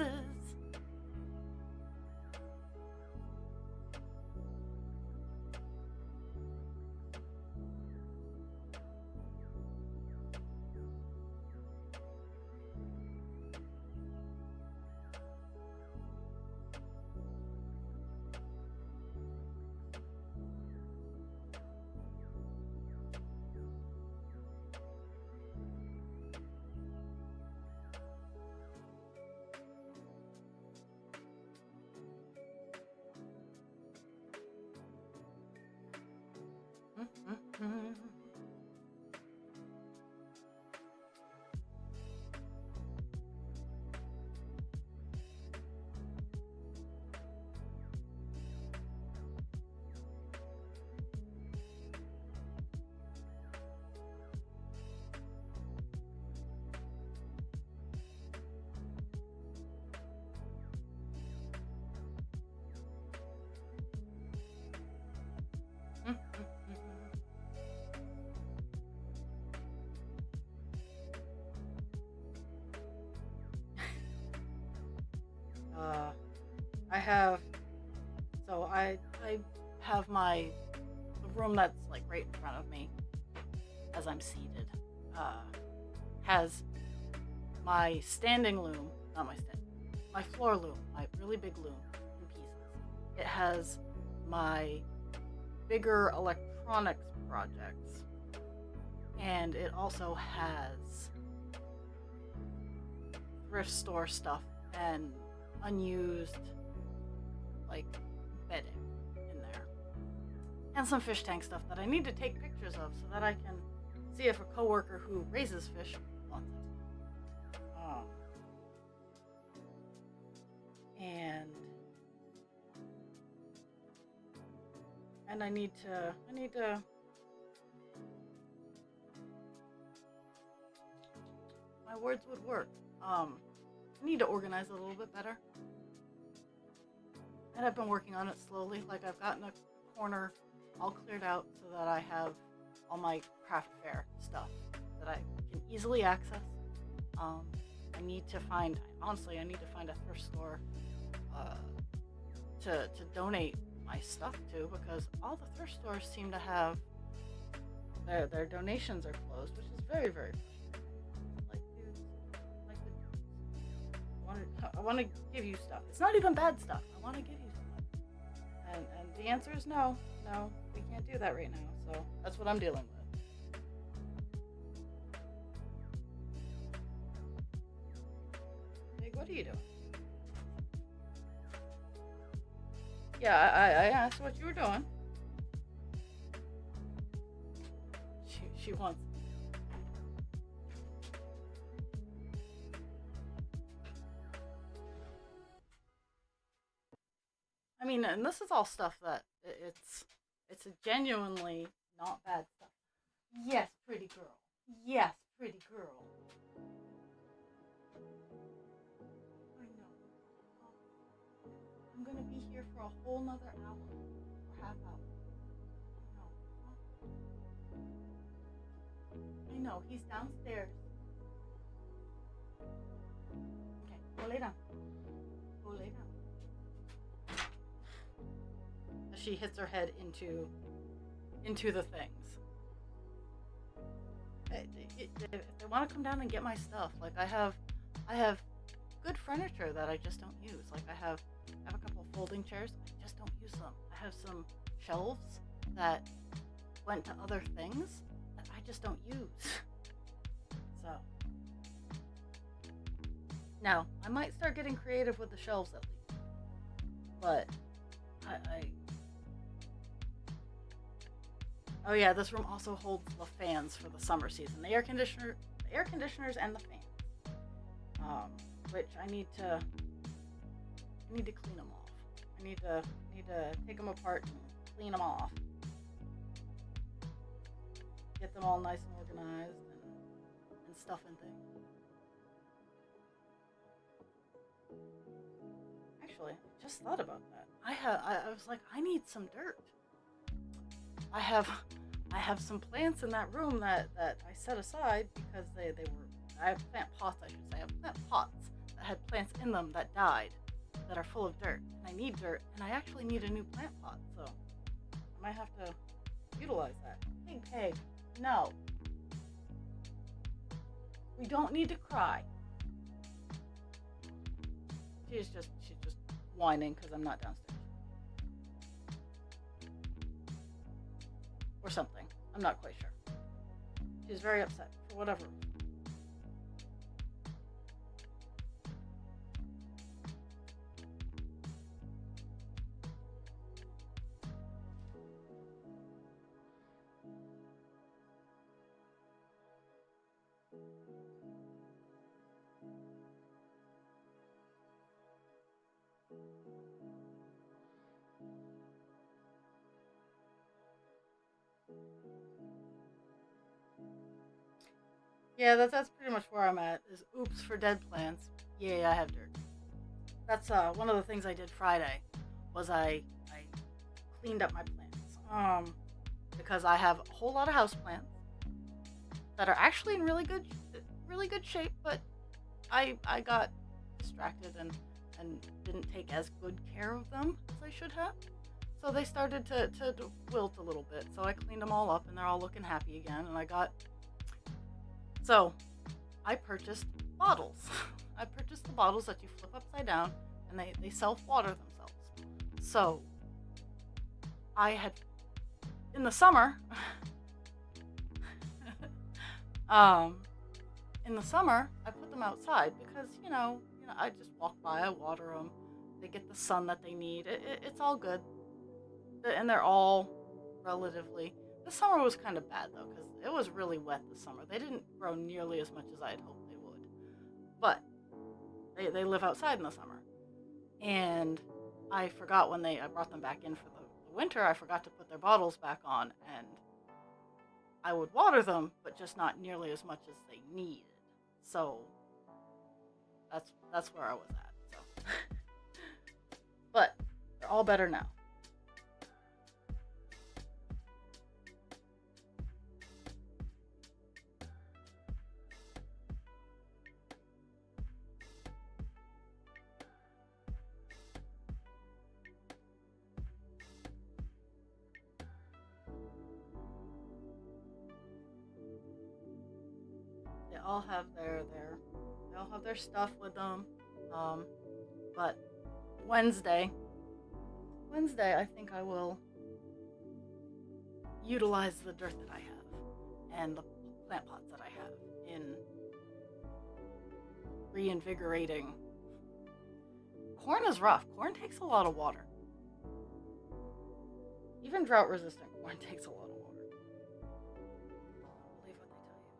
I have the room that's like right in front of me as I'm seated, has my standing loom, not my floor loom, my really big loom in pieces. It has my bigger electronics projects. And it also has thrift store stuff and unused, like, bedding in there. And some fish tank stuff that I need to take pictures of so that I can see if a coworker who raises fish wants it. And I need to my words would work. I need to organize a little bit better. And I've been working on it slowly. Like, I've gotten a corner all cleared out so that I have all my craft fair stuff that I can easily access. I need to find a thrift store to donate my stuff to, because all the thrift stores seem to have their donations are closed, which is very, very frustrating. Like, dude, I want to give you stuff. It's not even bad stuff. I want to give you stuff. And the answer is no, we can't do that right now. So that's what I'm dealing with. Big, what are you doing? Yeah, I asked what you were doing. She wants. I mean, and this is all stuff that it's a genuinely not bad stuff. Yes, pretty girl. Yes, pretty girl. I know. I'm gonna be here for a whole nother hour or half hour. I know. He's downstairs. Okay, go lay down. Go lay down. She hits her head into the things. If they want to come down and get my stuff, like, I have good furniture that I just don't use. Like, I have a couple of folding chairs. I just don't use them. I have some shelves that went to other things that I just don't use. So now I might start getting creative with the shelves at least. But oh yeah, this room also holds the fans for the summer season. The air conditioners and the fans. Which I need to clean them off. I need to take them apart and clean them off. Get them all nice and organized and stuff and things. Actually, I just thought about that. I was like, I need some dirt. I have some plants in that room that I set aside because they were. I have plant pots, I should say. I have plant pots that had plants in them that died, that are full of dirt. And I need dirt, and I actually need a new plant pot, so I might have to utilize that. Big Pig, no. We don't need to cry. She's just whining because I'm not downstairs. Or something. I'm not quite sure. She's very upset for whatever reason. Yeah, that's pretty much where I'm at, is oops for dead plants. Yay, I have dirt. That's one of the things I did Friday, was I cleaned up my plants. Because I have a whole lot of house plants that are actually in really good shape, but I got distracted and didn't take as good care of them as I should have. So they started to wilt a little bit. So I cleaned them all up and they're all looking happy again. And So I purchased bottles. I purchased the bottles that you flip upside down and they self-water themselves. So I had in the summer, um, in the summer, I put them outside because I just walk by, I water them, they get the sun that they need. It's all good, and they're all relatively. This summer was kind of bad though because it was really wet this summer. They didn't grow nearly as much as I had hoped they would, but they live outside in the summer. And I forgot when I brought them back in for the winter, I forgot to put their bottles back on, and I would water them, but just not nearly as much as they needed. So that's where I was at. So, but they're all better now. They all have they all have their stuff with them. But Wednesday, I think I will utilize the dirt that I have and the plant pots that I have in reinvigorating. Corn is rough. Corn takes a lot of water. Even drought-resistant corn takes a lot of water. Don't believe what they tell you.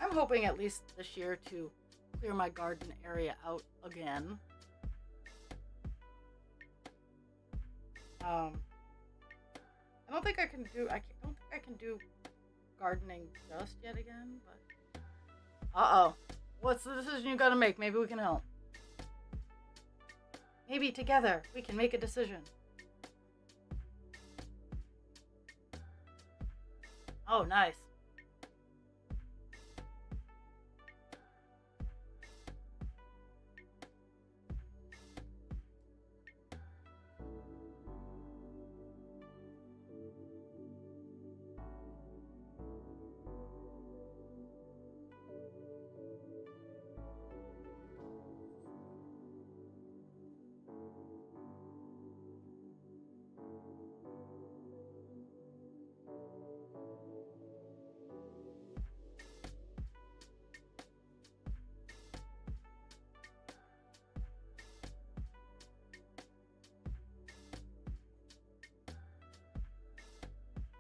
I'm hoping at least this year to clear my garden area out again. I don't think I can do. Don't think I can do gardening just yet again. But what's the decision you gotta make? Maybe we can help. Maybe together we can make a decision. Oh, nice.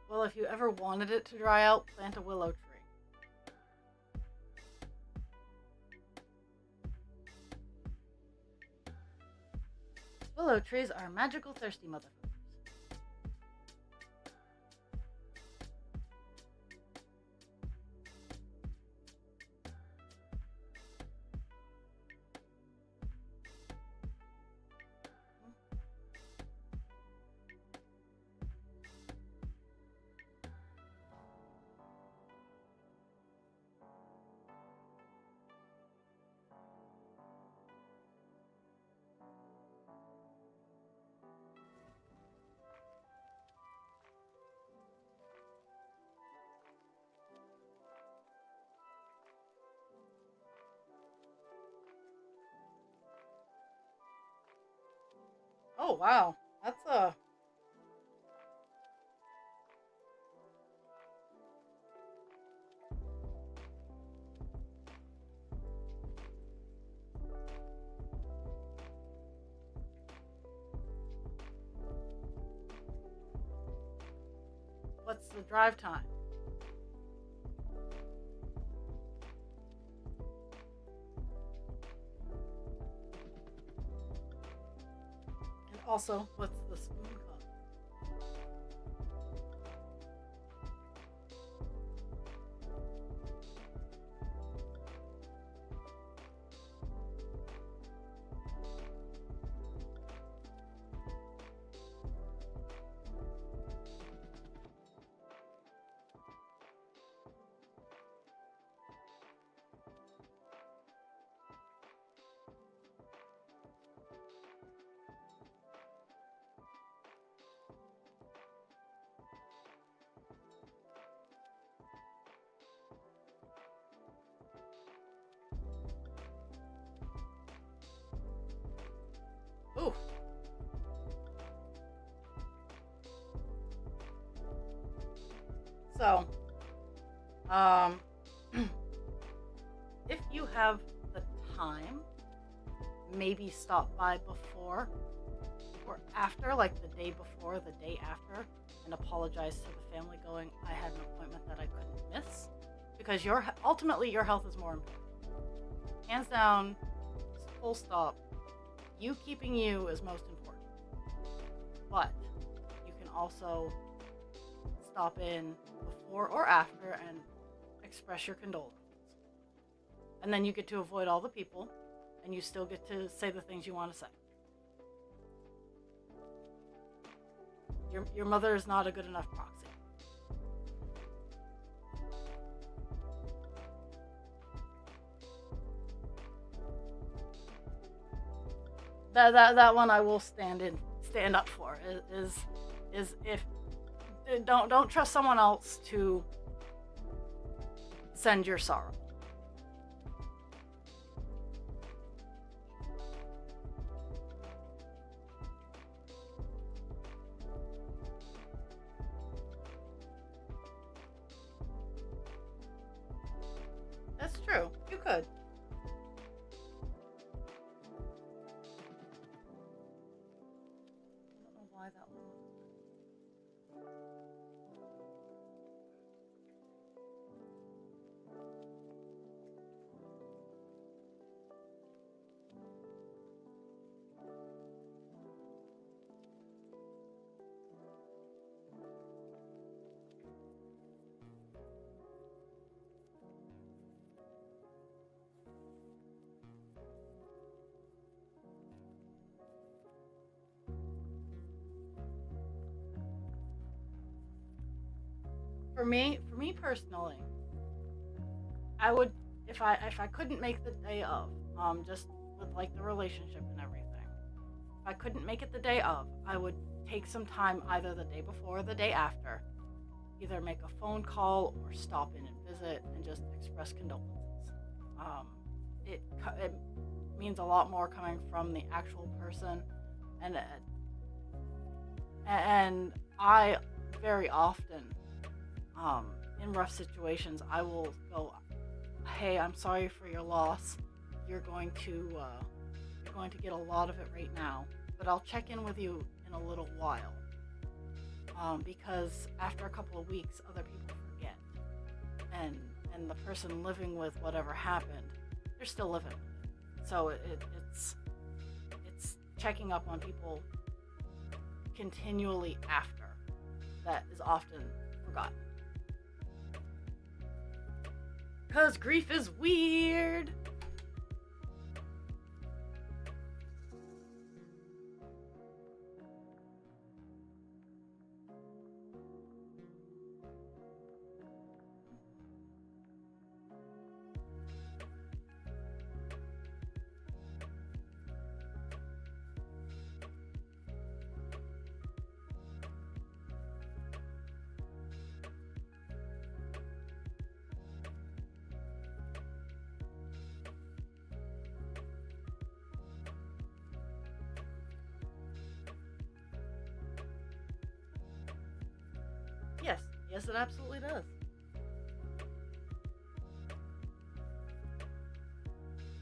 Well, if you ever wanted it to dry out, plant a willow tree. Willow trees are magical thirsty motherfuckers. Oh wow, that's a what's the drive time? And also, what's the spoon cost? So, um, if you have the time, maybe stop by before or after, like the day before, the day after, and apologize to the family going, I had an appointment that I couldn't miss. Because ultimately your health is more important. Hands down, full stop. You keeping you is most important. But you can also stop in before or after and express your condolences. And then you get to avoid all the people, and you still get to say the things you want to say. Your mother is not a good enough proxy. That one I will stand up for is if don't trust someone else to send your sorrow. That's true. You could. I don't know why that one. For me personally, I would if I couldn't make the day of, just with like the relationship and everything. If I couldn't make it the day of, I would take some time either the day before or the day after, either make a phone call or stop in and visit and just express condolences. It means a lot more coming from the actual person, and I very often, in rough situations, I will go, hey, I'm sorry for your loss. You're going to get a lot of it right now, but I'll check in with you in a little while. Because after a couple of weeks, other people forget, and the person living with whatever happened, they're still living with it. So it's checking up on people continually after that is often forgotten. Because grief is weird. Yes, it absolutely does.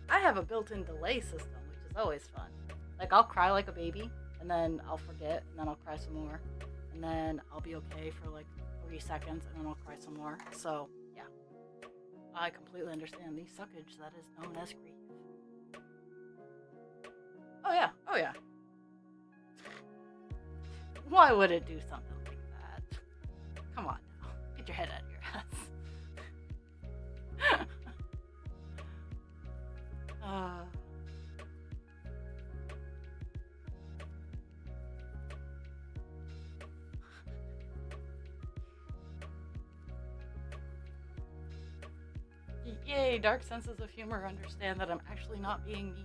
I have a built-in delay system, which is always fun. Like, I'll cry like a baby, and then I'll forget, and then I'll cry some more, and then I'll be okay for like 3 seconds, and then I'll cry some more. So, yeah. I completely understand the suckage that is known as grief. Oh yeah. Why would it do something like that? Come on now. Get your head out of your ass. Yay, dark senses of humor understand that I'm actually not being mean.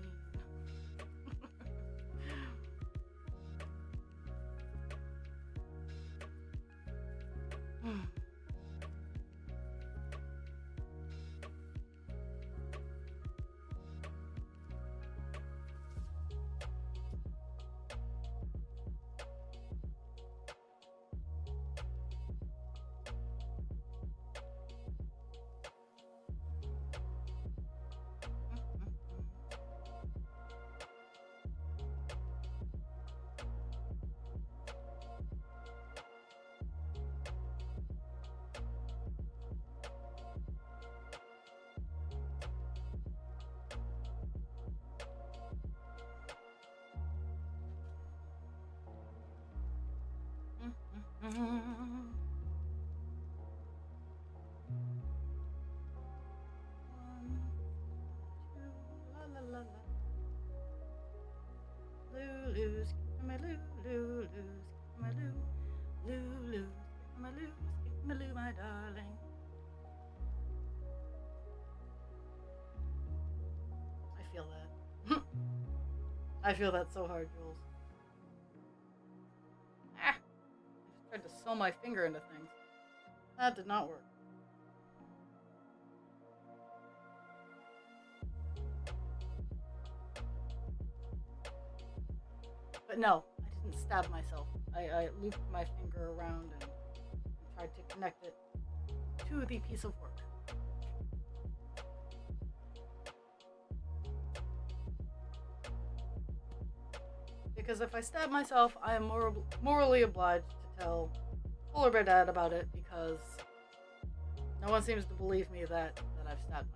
La la la la. Lulu, skip my Lulu, skip my Lulu, skip my Lulu, my darling. I feel that. I feel that so hard, Jules. Ah! I just tried to sew my finger into things. That did not work. But no, I didn't stab myself. I looped my finger around and tried to connect it to the piece of work. Because if I stab myself, I am morally obliged to tell Polar Bear Dad about it because no one seems to believe me that I've stabbed myself.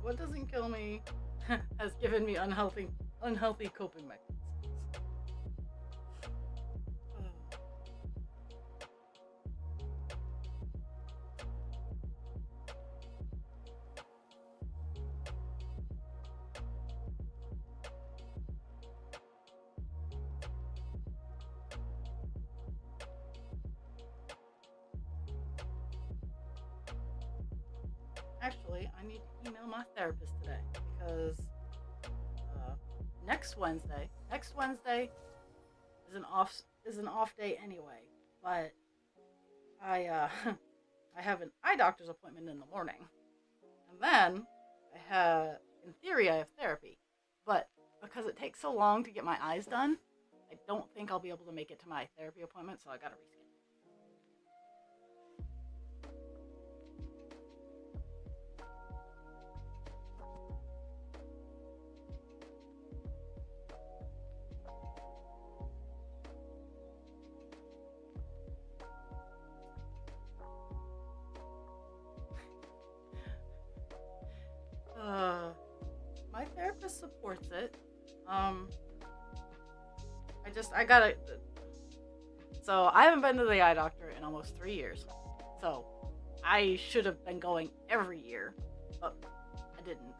What doesn't kill me has given me unhealthy coping mechanisms. Actually, I need to email my therapist today because next Wednesday is an off day anyway. But I I have an eye doctor's appointment in the morning, and then in theory, I have therapy. But because it takes so long to get my eyes done, I don't think I'll be able to make it to my therapy appointment, so I gotta reschedule. My therapist supports it. I gotta. So I haven't been to the eye doctor in almost 3 years. So I should have been going every year, but I didn't.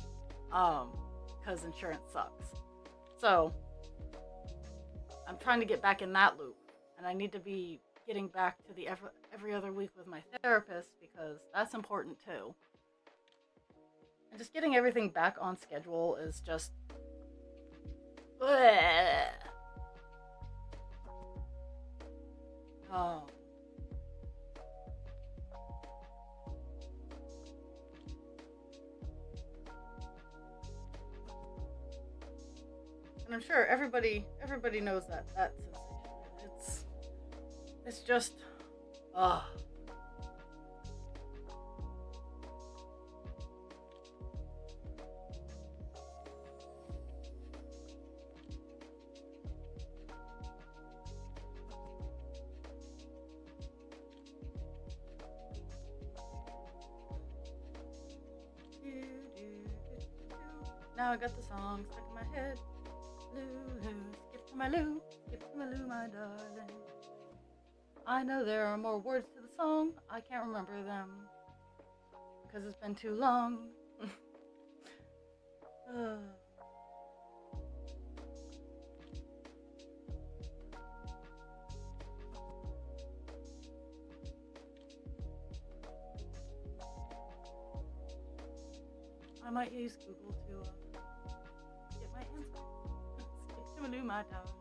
Because insurance sucks. So I'm trying to get back in that loop, and I need to be getting back to the every other week with my therapist because that's important too. And just getting everything back on schedule is just. Bleh. Oh. And I'm sure everybody knows that sensation. It's just. Ugh. Now I got the song stuck in my head. Lulu, skip to my Lou, my darling. I know there are more words to the song. I can't remember them because it's been too long. I might use Google to get my answer. Skip to Malou, my darling.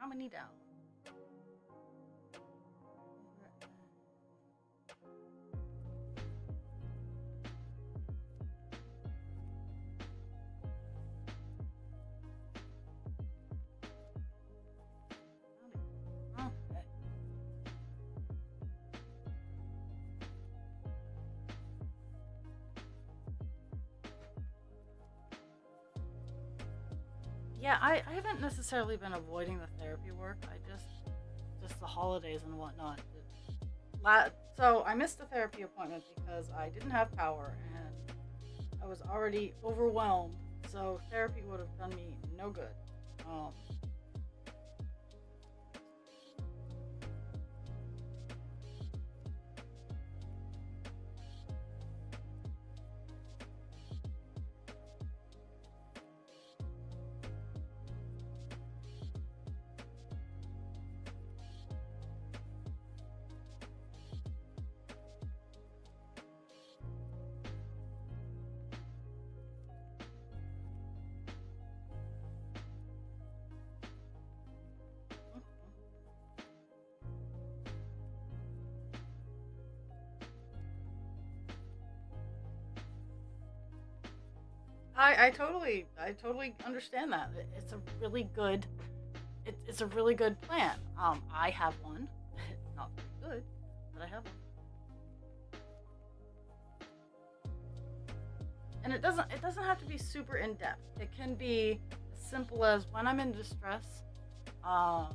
How many down? Okay. Yeah, I haven't necessarily been avoiding the therapy work. I just the holidays and whatnot. So I missed the therapy appointment because I didn't have power and I was already overwhelmed. So therapy would have done me no good. Um, I totally understand that. It's a really good it's a really good plan. I have one. It's not very good, but I have one. And it doesn't have to be super in depth. It can be as simple as when I'm in distress. Um,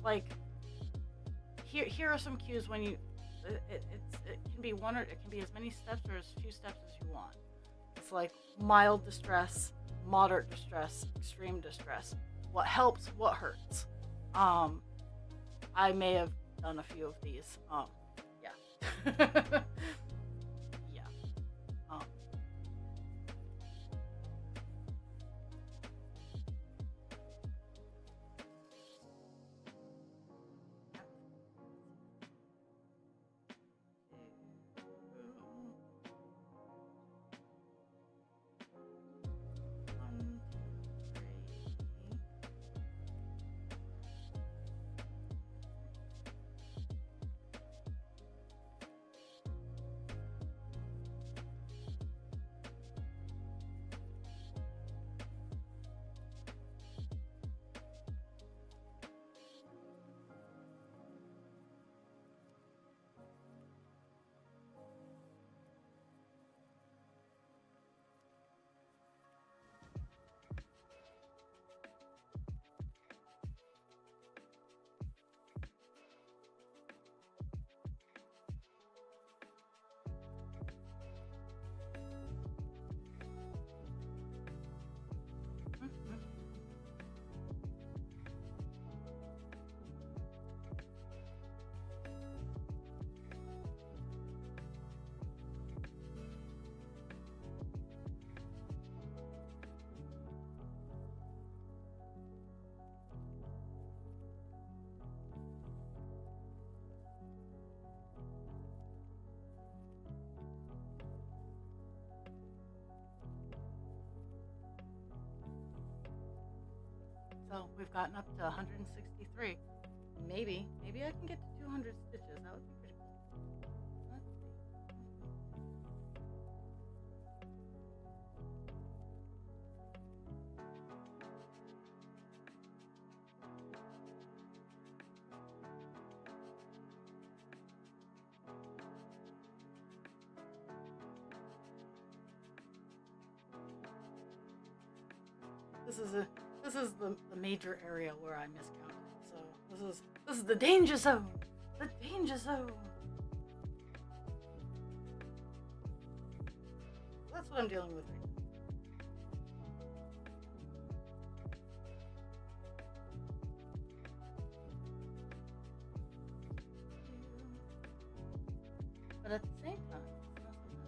like here are some cues when you it can be one or it can be as many steps or as few steps as you want. It's like mild distress, moderate distress, extreme distress. What helps, what hurts. Um, I may have done a few of these. Yeah. Yeah. Um, one, two, three. Mhm. So we've gotten up to 163. Maybe I can get to 200 stitches. That would be pretty cool. Let's see. This is the major area where I miscounted. So this is the danger zone. The danger zone. That's what I'm dealing with right now. But at the same time, it's not so bad.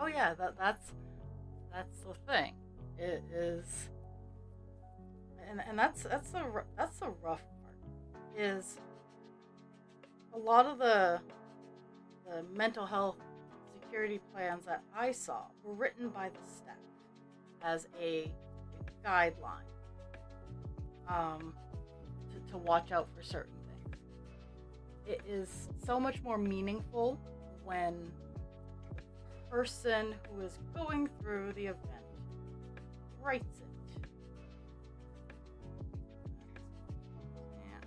yeah, that's the thing. It is, and that's the rough part. Is a lot of the mental health security plans that I saw were written by the staff as a guideline, um, to watch out for certain things. It is so much more meaningful when the person who is going through the event writes it. Yeah.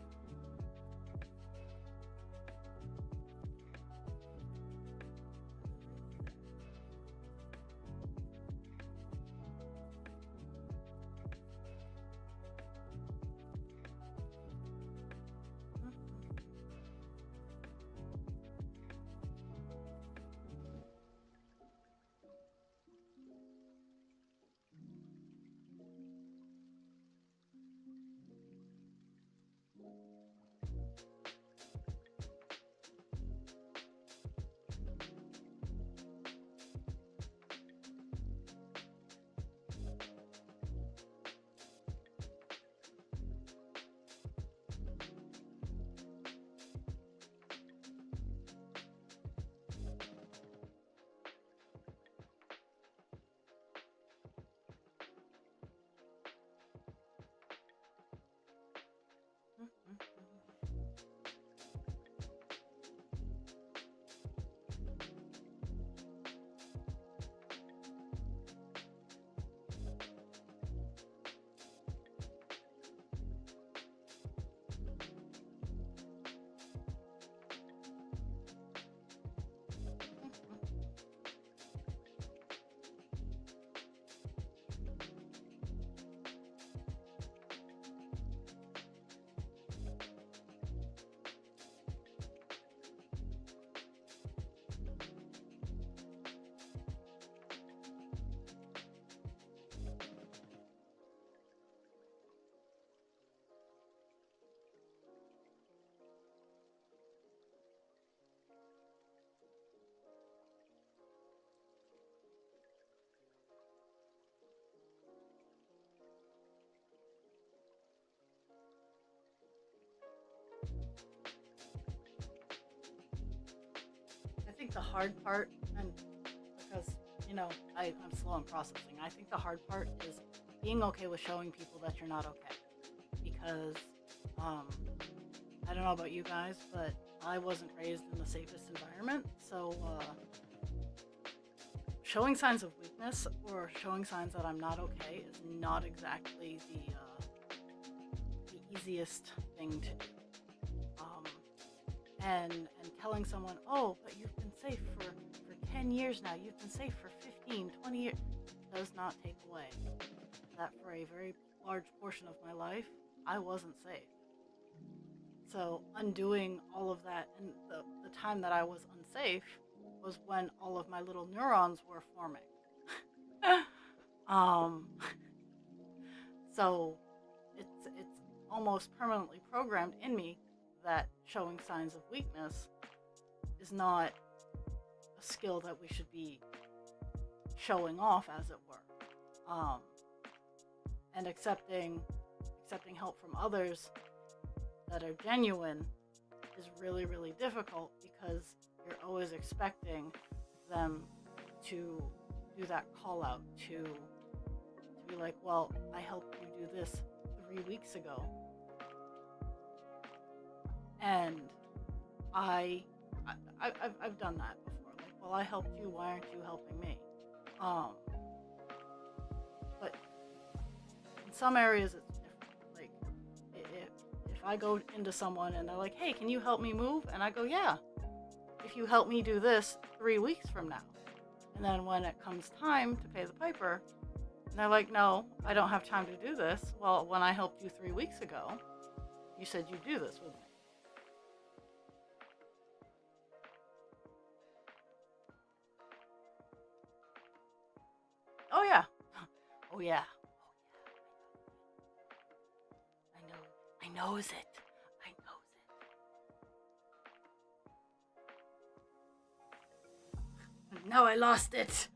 I think the hard part, and because I'm slow in processing, I think the hard part is being okay with showing people that you're not okay. Because um, I don't know about you guys, but I wasn't raised in the safest environment, so showing signs of weakness or showing signs that I'm not okay is not exactly the easiest thing to do. Um, and telling someone, oh, but you've been safe for 10 years now, you've been safe for 15, 20 years, does not take away that for a very large portion of my life, I wasn't safe. So undoing all of that, and the time that I was unsafe was when all of my little neurons were forming. um, so it's almost permanently programmed in me that showing signs of weakness is not a skill that we should be showing off, as it were. And accepting help from others that are genuine is really, really difficult because you're always expecting them to do that call out, to be like, well, I helped you do this 3 weeks ago, and I've done that before. Like, well, I helped you, why aren't you helping me? But in some areas it's different. Like, if I go into someone and they're like, hey, can you help me move? And I go, yeah, if you help me do this 3 weeks from now. And then when it comes time to pay the piper, and they're like, no, I don't have time to do this. Well, when I helped you 3 weeks ago, you said you'd do this with me. Oh yeah. Oh yeah. I knows it. I knows it. Now I lost it.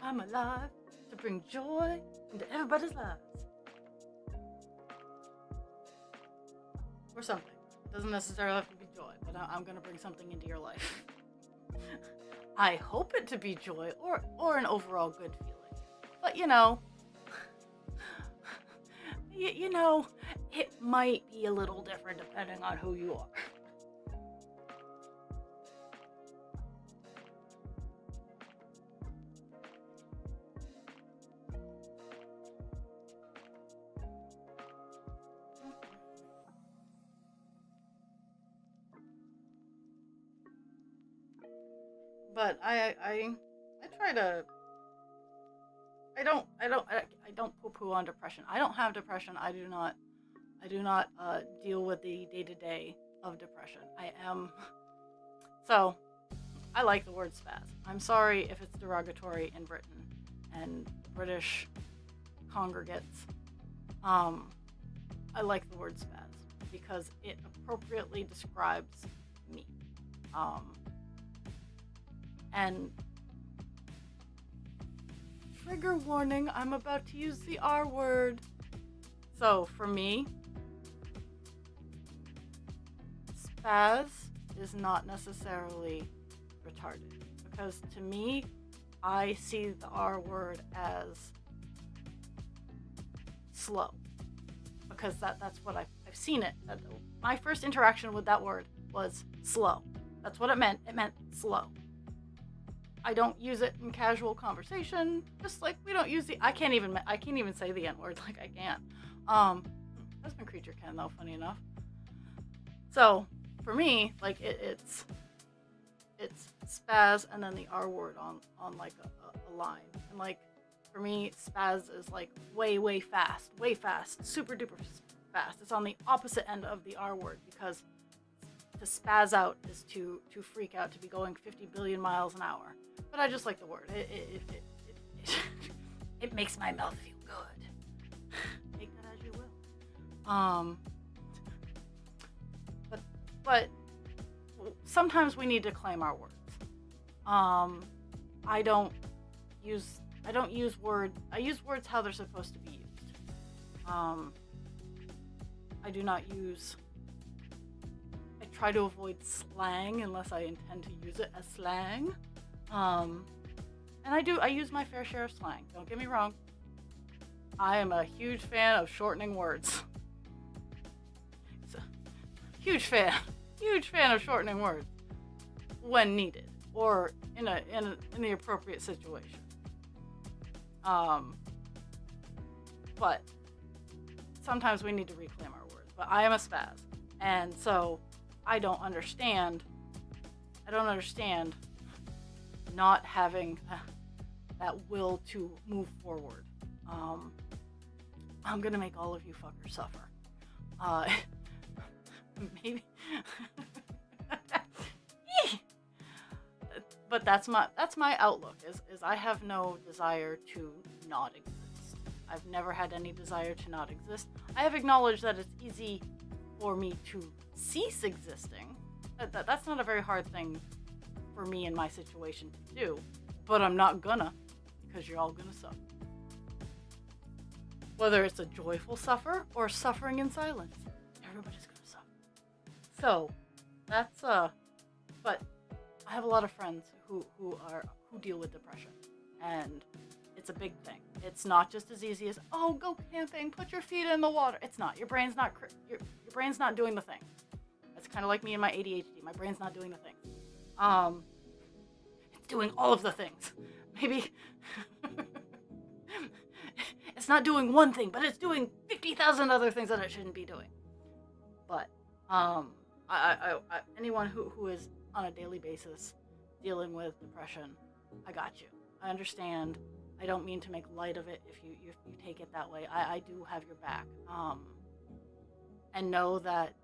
I'm alive to bring joy into everybody's lives. Or something. It doesn't necessarily have to be joy, but I'm going to bring something into your life. I hope it to be joy or an overall good feeling. But you know, it might be a little different depending on who you are. But I try to. I don't poo-poo on depression. I don't have depression. I do not deal with the day-to-day of depression. So I like the word spaz. I'm sorry if it's derogatory in Britain and British congregates. I like the word spaz because it appropriately describes me. And trigger warning, I'm about to use the R word. So for me, spaz is not necessarily retarded. Because to me, I see the R word as slow. Because that's what I've seen it. My first interaction with that word was slow. That's what it meant. It meant slow. I don't use it in casual conversation, just like we don't use the. I can't even say the N word like I can. Husband creature can though, funny enough. So for me, like it's spaz and then the R word on like a line, and like for me, spaz is like way fast, super duper fast. It's on the opposite end of the R word because to spaz out is to freak out, to be going 50 billion miles an hour. But I just like the word. It makes my mouth feel good. Take that as you will. But sometimes we need to claim our words. I use words how they're supposed to be used. I try to avoid slang unless I intend to use it as slang. And I use my fair share of slang. Don't get me wrong. I am a huge fan of shortening words. Huge fan of shortening words when needed or in the appropriate situation. But sometimes we need to reclaim our words. But I am a spaz, and so I don't understand not having that will to move forward. I'm gonna make all of you fuckers suffer. Maybe. But that's my outlook is I have no desire to not exist. I've never had any desire to not exist. I have acknowledged that it's easy for me to cease existing. That's not a very hard thing for me in my situation to do, but I'm not gonna, because you're all gonna suffer. Whether it's a joyful suffer or suffering in silence, everybody's gonna suffer. So that's but I have a lot of friends who deal with depression, and it's a big thing. It's not just as easy as, oh, go camping, put your feet in the water. It's not. Your brain's not doing the thing. That's kind of like me and my ADHD. My brain's not doing the thing. It's doing all of the things. Maybe it's not doing one thing, but it's doing 50,000 other things that it shouldn't be doing. But anyone who is on a daily basis dealing with depression, I got you. I understand. I don't mean to make light of it if you take it that way. I do have your back. And know that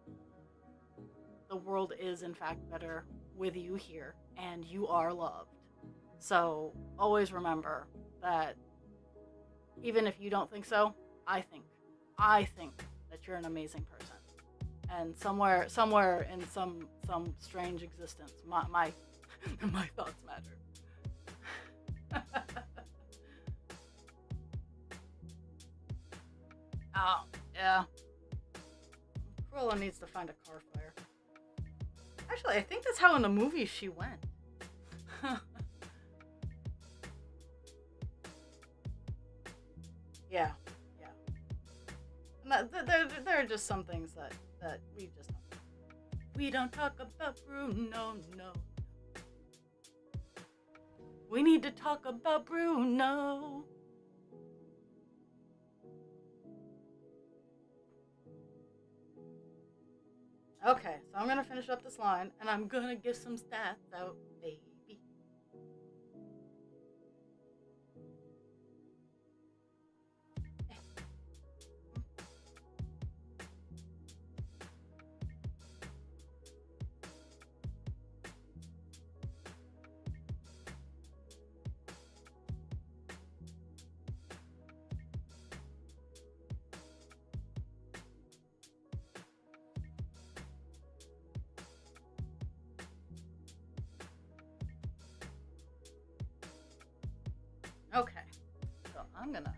the world is in fact better with you here, and you are loved. So always remember that even if you don't think so, I think that you're an amazing person. And somewhere in some strange existence, my thoughts matter. Oh, yeah. Cruella needs to find a car fire. Actually, I think that's how in the movie she went. Yeah, yeah. There are just some things that we just don't. We don't talk about Bruno, no. We need to talk about Bruno. Okay, so I'm gonna finish up this line, and I'm gonna give some stats out, baby. Okay, so I'm gonna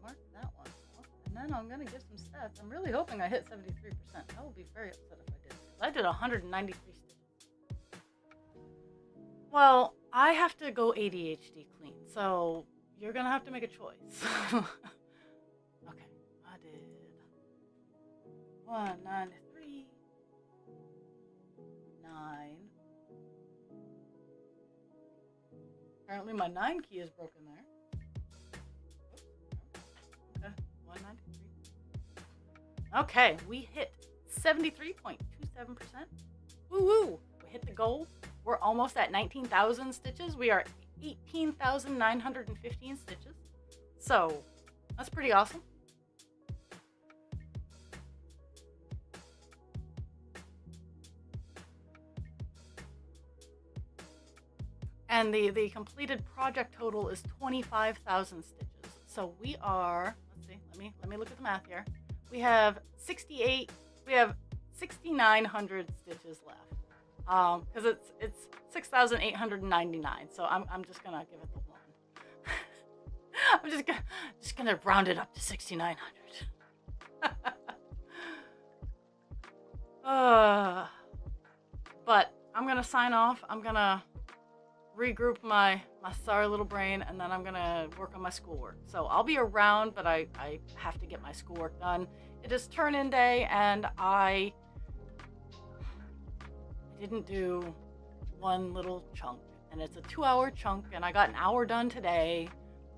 mark that one off, and then I'm gonna give some stats. I'm really hoping I hit 73%. I will be very upset if I did, because I did 193 stitches. Well, I have to go ADHD clean, so you're gonna have to make a choice. Okay, I did 193, 9. Apparently my 9 key is broken there. Okay, 193. Okay, we hit 73.27%. Woo woo! We hit the goal. We're almost at 19,000 stitches. We are 18,915 stitches. So that's pretty awesome. And the completed project total is 25,000 stitches. So we are, let's see, let me look at the math here. We have 6,900 stitches left. Because it's 6,899. So I'm just gonna give it the 1. I'm just gonna round it up to 6,900. But I'm gonna sign off. I'm gonna regroup my sorry little brain, and then I'm gonna work on my schoolwork. So I'll be around, but I have to get my schoolwork done. It is turn-in day, and I didn't do one little chunk, and it's a 2-hour chunk, and I got an hour done today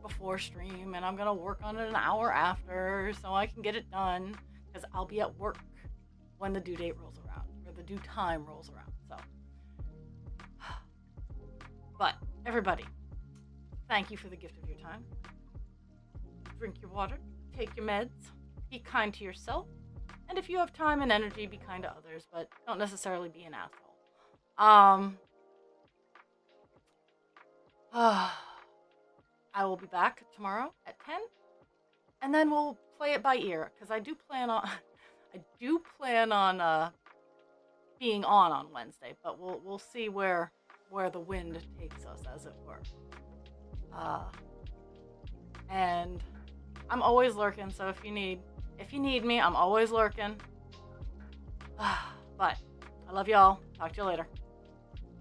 before stream, and I'm gonna work on it an hour after so I can get it done, because I'll be at work when the due date rolls around, or the due time rolls around. So but everybody, thank you for the gift of your time. Drink your water, take your meds, be kind to yourself, and if you have time and energy, be kind to others, but don't necessarily be an asshole. I will be back tomorrow at 10, and then we'll play it by ear, because I do plan on being on Wednesday, but we'll see where the wind takes us, as it were. And I'm always lurking, so if you need me, I'm always lurking. But I love y'all. Talk to you later.